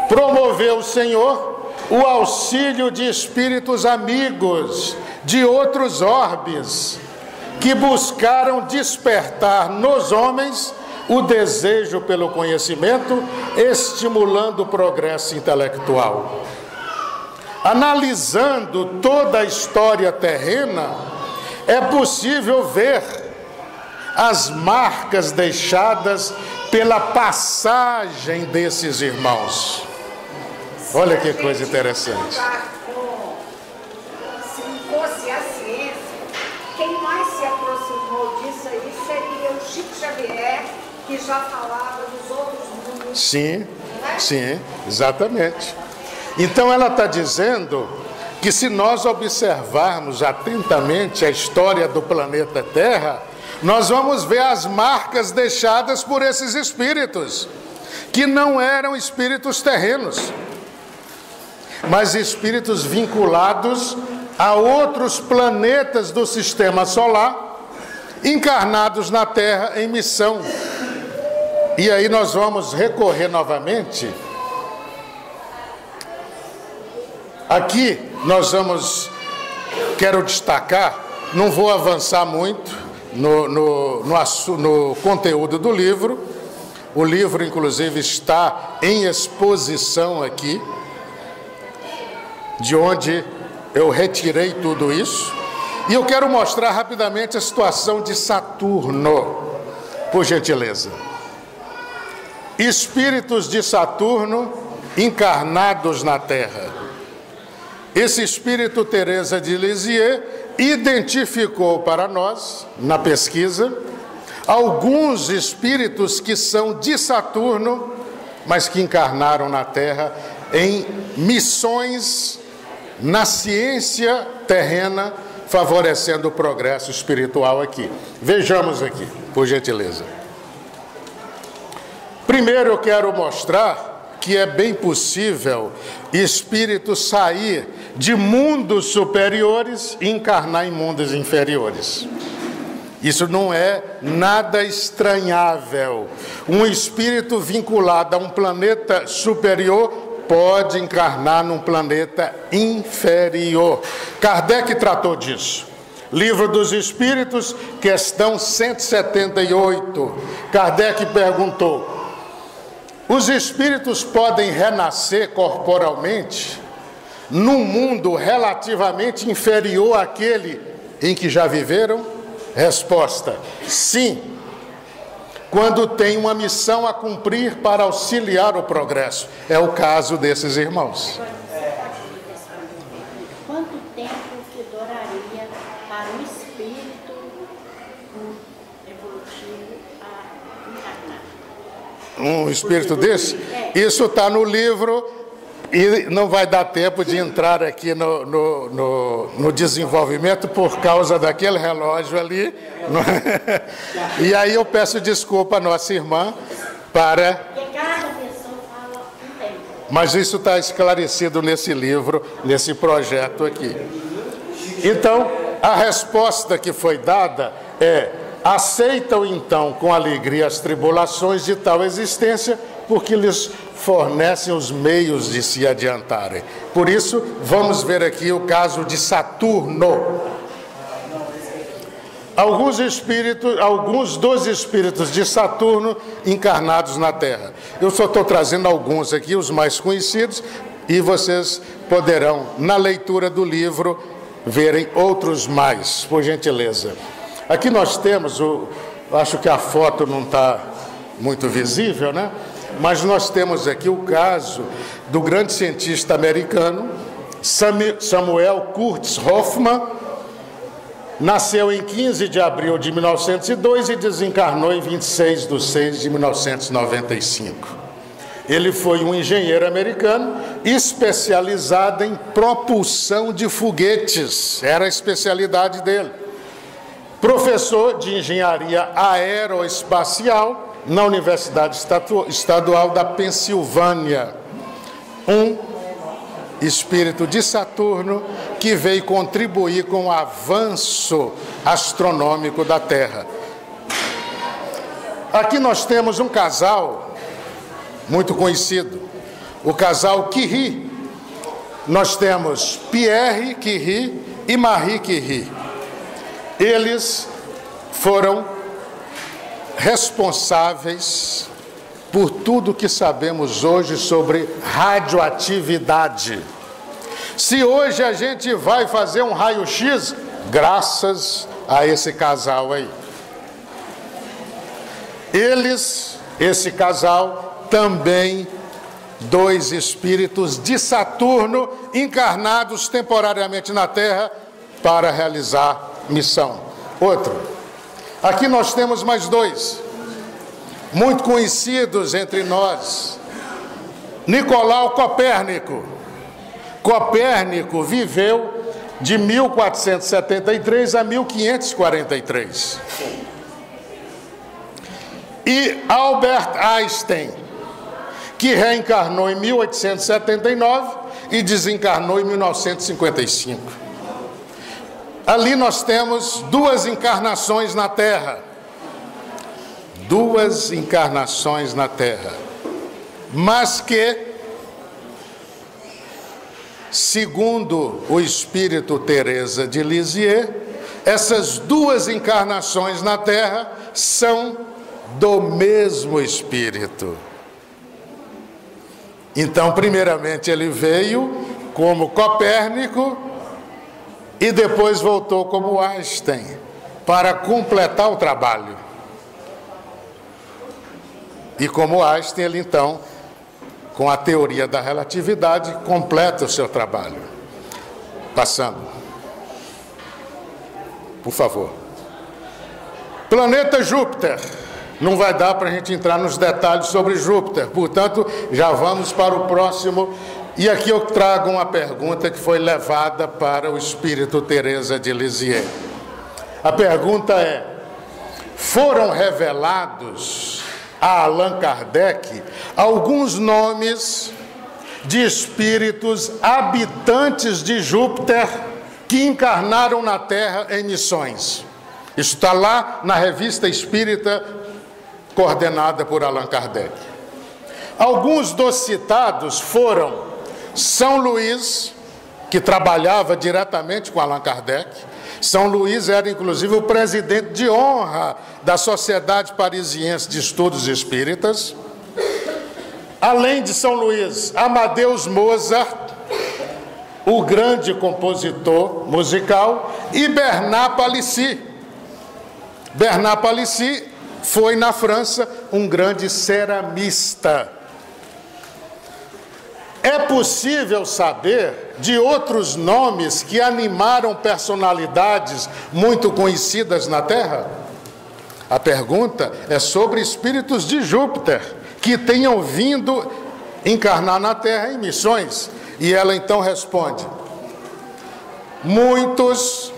promoveu o Senhor o auxílio de espíritos amigos de outros orbes, que buscaram despertar nos homens o desejo pelo conhecimento, estimulando o progresso intelectual. Analisando toda a história terrena, é possível ver as marcas deixadas pela passagem desses irmãos. Olha que coisa interessante. Se não fosse a ciência, quem mais se aproximou disso aí seria o Chico Xavier, que já falava dos outros mundos. Sim, sim, exatamente. Então ela está dizendo que se nós observarmos atentamente a história do planeta Terra, nós vamos ver as marcas deixadas por esses espíritos, que não eram espíritos terrenos, mas espíritos vinculados a outros planetas do Sistema Solar, encarnados na Terra em missão. E aí nós vamos recorrer novamente. Aqui quero destacar, não vou avançar muito no conteúdo do livro. O livro, inclusive, está em exposição aqui, de onde eu retirei tudo isso. E eu quero mostrar rapidamente a situação de Saturno, por gentileza. Espíritos de Saturno encarnados na Terra. Esse espírito, Teresa de Lisieux, identificou para nós, na pesquisa, alguns espíritos que são de Saturno, mas que encarnaram na Terra em missões na ciência terrena, favorecendo o progresso espiritual aqui. Vejamos aqui, por gentileza. Primeiro eu quero mostrar que é bem possível espírito sair de mundos superiores e encarnar em mundos inferiores. Isso não é nada estranhável. Um espírito vinculado a um planeta superior pode encarnar num planeta inferior. Kardec tratou disso. Livro dos Espíritos, questão 178. Kardec perguntou: os espíritos podem renascer corporalmente? num mundo relativamente inferior àquele em que já viveram? Resposta: sim, quando tem uma missão a cumprir para auxiliar o progresso. É o caso desses irmãos. Quanto tempo que duraria para o espírito evolutivo a encarnar? Um espírito desse? Isso está no livro e não vai dar tempo de entrar aqui no desenvolvimento por causa daquele relógio ali. E aí eu peço desculpa à nossa irmã para... Porque cada pessoa fala um tempo. Mas isso está esclarecido nesse livro, nesse projeto aqui. Então, a resposta que foi dada é: aceitam então com alegria as tribulações de tal existência, porque lhes fornecem os meios de se adiantarem. Por isso, vamos ver aqui o caso de Saturno. Alguns dos espíritos de Saturno encarnados na Terra. Eu só estou trazendo alguns aqui, os mais conhecidos, e vocês poderão, na leitura do livro, verem outros mais, por gentileza. Aqui nós temos, acho que a foto não está muito visível, né? Mas nós temos aqui o caso do grande cientista americano, Samuel Curtis Hoffman. Nasceu em 15 de abril de 1902 e desencarnou em 26 de 6 de 1995. Ele foi um engenheiro americano especializado em propulsão de foguetes, era a especialidade dele. Professor de engenharia aeroespacial na Universidade Estadual da Pensilvânia. Um espírito de Saturno que veio contribuir com o avanço astronômico da Terra. Aqui nós temos um casal muito conhecido, o casal Curie. Nós temos Pierre Curie e Marie Curie. Eles foram responsáveis por tudo que sabemos hoje sobre radioatividade. Se hoje a gente vai fazer um raio-x, graças a esse casal aí. Esse casal, também dois espíritos de Saturno encarnados temporariamente na Terra para realizar missão. Outro. Aqui nós temos mais dois, muito conhecidos entre nós. Nicolau Copérnico. Copérnico viveu de 1473 a 1543. E Albert Einstein, que reencarnou em 1879 e desencarnou em 1955. Ali nós temos duas encarnações na Terra. Duas encarnações na Terra. Mas que, segundo o espírito Teresa de Lisieux, essas duas encarnações na Terra são do mesmo espírito. Então, primeiramente, ele veio como Copérnico e depois voltou como Einstein para completar o trabalho. E como Einstein, ele então, com a teoria da relatividade, completa o seu trabalho. Passando. Por favor. Planeta Júpiter. Não vai dar para a gente entrar nos detalhes sobre Júpiter, portanto, já vamos para o próximo. E aqui eu trago uma pergunta que foi levada para o espírito Teresa de Lisieux. A pergunta é: foram revelados a Allan Kardec alguns nomes de espíritos habitantes de Júpiter que encarnaram na Terra em missões? Isso está lá na Revista Espírita, coordenada por Allan Kardec. Alguns dos citados foram São Luís, que trabalhava diretamente com Allan Kardec. São Luís era, inclusive, o presidente de honra da Sociedade Parisiense de Estudos Espíritas. Além de São Luís, Amadeus Mozart, o grande compositor musical, e Bernard Palissy. Bernard Palissy foi, na França, um grande ceramista. É possível saber de outros nomes que animaram personalidades muito conhecidas na Terra? A pergunta é sobre espíritos de Júpiter que tenham vindo encarnar na Terra em missões. E ela então responde: muitos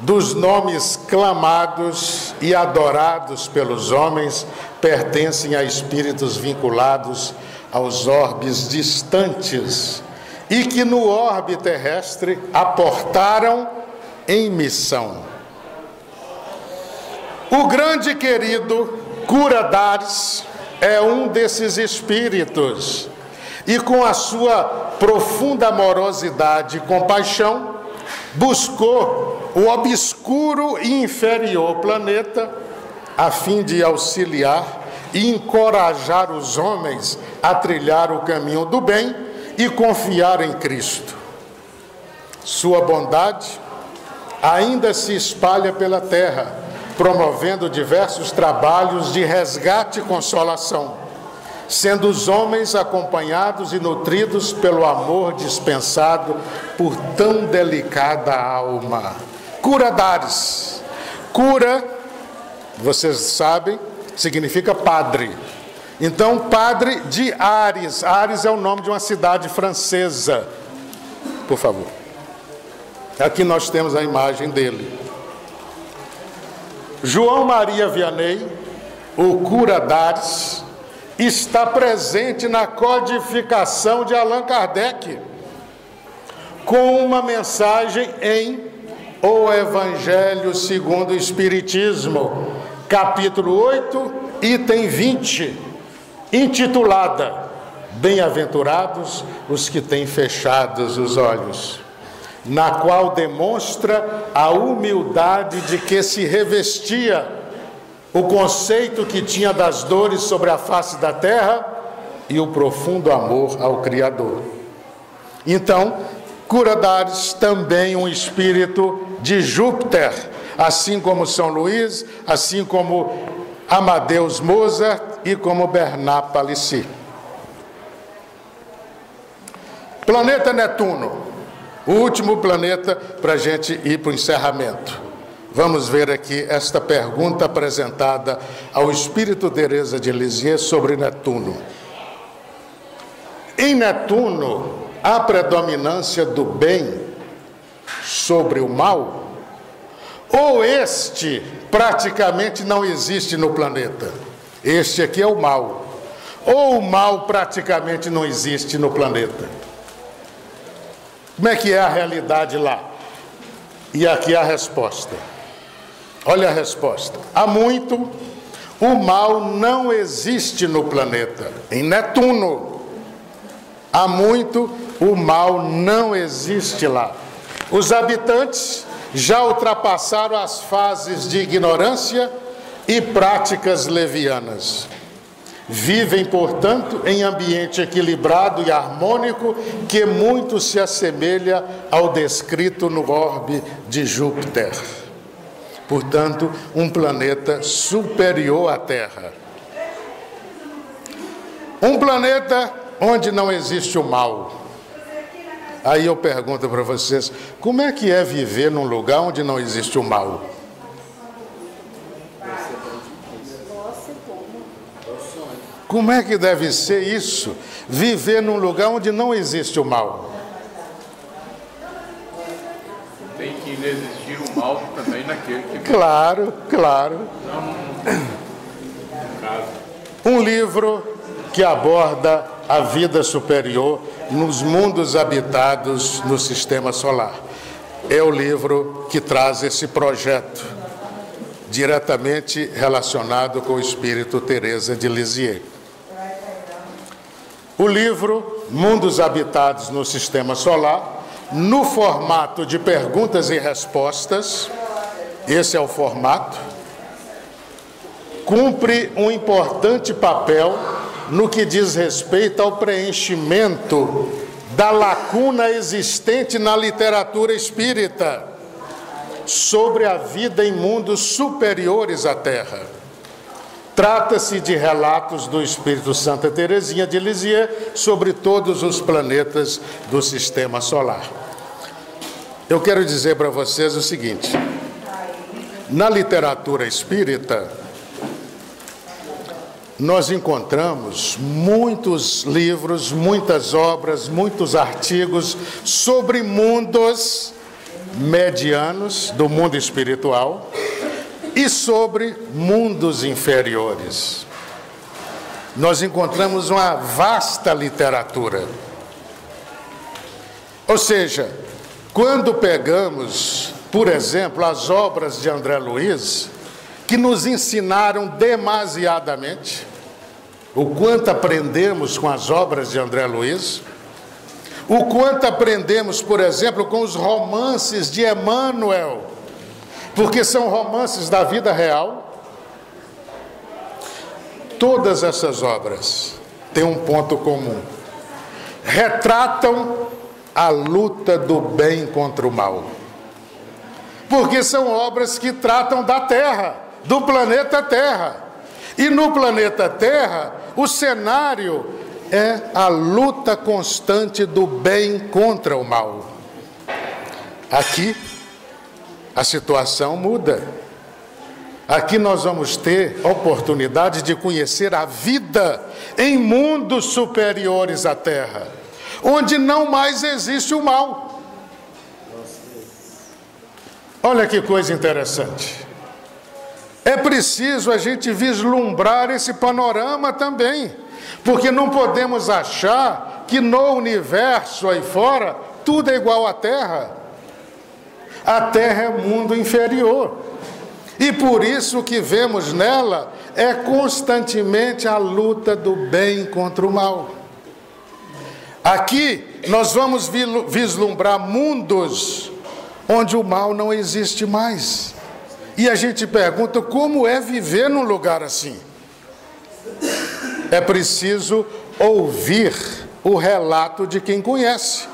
dos nomes clamados e adorados pelos homens pertencem a espíritos vinculados aos orbes distantes e que no orbe terrestre aportaram em missão. O grande querido Curadares é um desses espíritos e, com a sua profunda amorosidade e compaixão, buscou o obscuro e inferior planeta a fim de auxiliar e encorajar os homens a trilhar o caminho do bem e confiar em Cristo. Sua bondade ainda se espalha pela terra, promovendo diversos trabalhos de resgate e consolação, sendo os homens acompanhados e nutridos pelo amor dispensado por tão delicada alma. Curadares. Cura, vocês sabem, significa padre. Então, padre de Ares. Ares é o nome de uma cidade francesa. Por favor. Aqui nós temos a imagem dele. João Maria Vianney, o Curadares, está presente na codificação de Allan Kardec, com uma mensagem em O Evangelho segundo o Espiritismo, capítulo 8, item 20, intitulada Bem-aventurados os que têm fechados os olhos, na qual demonstra a humildade de que se revestia o conceito que tinha das dores sobre a face da terra e o profundo amor ao Criador. Então, Curadares também um espírito de Júpiter, assim como São Luís, assim como Amadeus Mozart e como Bernard Palissy. Planeta Netuno, o último planeta para a gente ir para o encerramento. Vamos ver aqui esta pergunta apresentada ao espírito Teresa de Lisieux sobre Netuno. Em Netuno, há predominância do bem sobre o mal? Ou este praticamente não existe no planeta? Este aqui é o mal. Ou o mal praticamente não existe no planeta? Como é que é a realidade lá? E aqui a resposta. Olha a resposta. Há muito, o mal não existe no planeta. Em Netuno, há muito, o mal não existe lá. Os habitantes já ultrapassaram as fases de ignorância e práticas levianas. Vivem, portanto, em ambiente equilibrado e harmônico que muito se assemelha ao descrito no orbe de Júpiter. Portanto, um planeta superior à Terra. Um planeta onde não existe o mal. Aí eu pergunto para vocês, como é que é viver num lugar onde não existe o mal? Como é que deve ser isso? Viver num lugar onde não existe o mal. Tem que inexistir o mal também naquele que... Claro, claro. Um livro que aborda a vida superior nos mundos habitados no sistema solar. É o livro que traz esse projeto, diretamente relacionado com o espírito Teresa de Lisieux. O livro Mundos Habitados no Sistema Solar, no formato de perguntas e respostas, esse é o formato, cumpre um importante papel no que diz respeito ao preenchimento da lacuna existente na literatura espírita sobre a vida em mundos superiores à Terra. Trata-se de relatos do Espírito Santa Teresinha de Lisieux sobre todos os planetas do Sistema Solar. Eu quero dizer para vocês o seguinte: na literatura espírita, nós encontramos muitos livros, muitas obras, muitos artigos sobre mundos medianos do mundo espiritual e sobre mundos inferiores. Nós encontramos uma vasta literatura. Ou seja, quando pegamos, por exemplo, as obras de André Luiz, que nos ensinaram demasiadamente, o quanto aprendemos com as obras de André Luiz, o quanto aprendemos, por exemplo, com os romances de Emmanuel, porque são romances da vida real. Todas essas obras têm um ponto comum: retratam a luta do bem contra o mal, porque são obras que tratam da Terra, do planeta Terra. E no planeta Terra, o cenário é a luta constante do bem contra o mal. Aqui, a situação muda. Aqui nós vamos ter oportunidade de conhecer a vida em mundos superiores à Terra, onde não mais existe o mal. Olha que coisa interessante. É preciso a gente vislumbrar esse panorama também, porque não podemos achar que no universo aí fora tudo é igual à Terra. A Terra é mundo inferior, e por isso o que vemos nela é constantemente a luta do bem contra o mal. Aqui nós vamos vislumbrar mundos onde o mal não existe mais. E a gente pergunta: como é viver num lugar assim? É preciso ouvir o relato de quem conhece.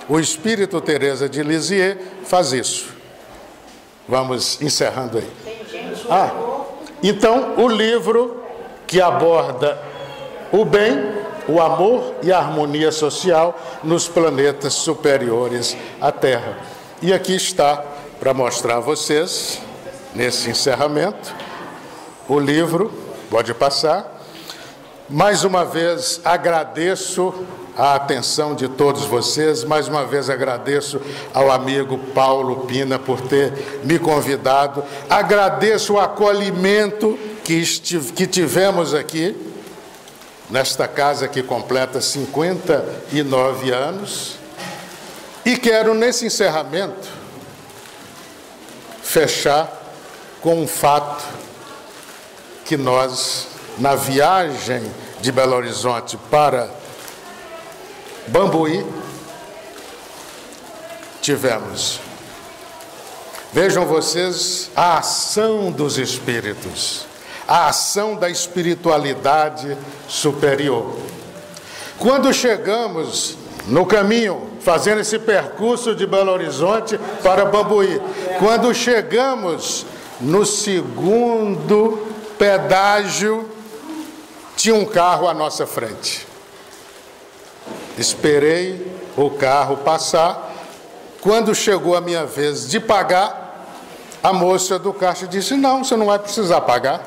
O Espírito Teresa de Lisieux faz isso. Vamos encerrando aí. Então, o livro que aborda o bem, o amor e a harmonia social nos planetas superiores à Terra. E aqui está, para mostrar a vocês, nesse encerramento, o livro. Pode passar. Mais uma vez agradeço a atenção de todos vocês, mais uma vez agradeço ao amigo Paulo Pina por ter me convidado, agradeço o acolhimento que tivemos aqui, nesta casa que completa 59 anos, e quero, nesse encerramento, fechar com um fato que nós, na viagem de Belo Horizonte para Bambuí, tivemos. Vejam vocês a ação dos espíritos, a ação da espiritualidade superior. Quando chegamos no caminho, fazendo esse percurso de Belo Horizonte para Bambuí, quando chegamos no segundo pedágio, tinha um carro à nossa frente. Esperei o carro passar. Quando chegou a minha vez de pagar, a moça do caixa disse: não, você não vai precisar pagar,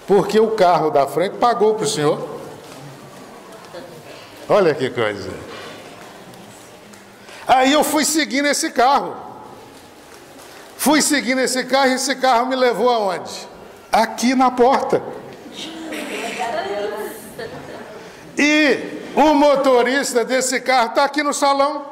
porque o carro da frente pagou para o senhor. Olha que coisa. Aí eu fui seguindo esse carro. Fui seguindo esse carro, e esse carro me levou aonde? Aqui na porta. E o motorista desse carro está aqui no salão.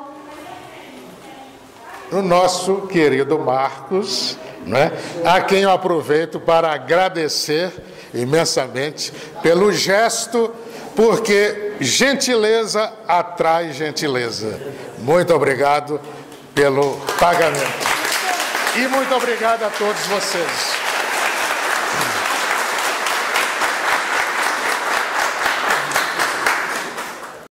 O nosso querido Marcos, né? A quem eu aproveito para agradecer imensamente pelo gesto, porque gentileza atrai gentileza. Muito obrigado pelo pagamento. E muito obrigado a todos vocês.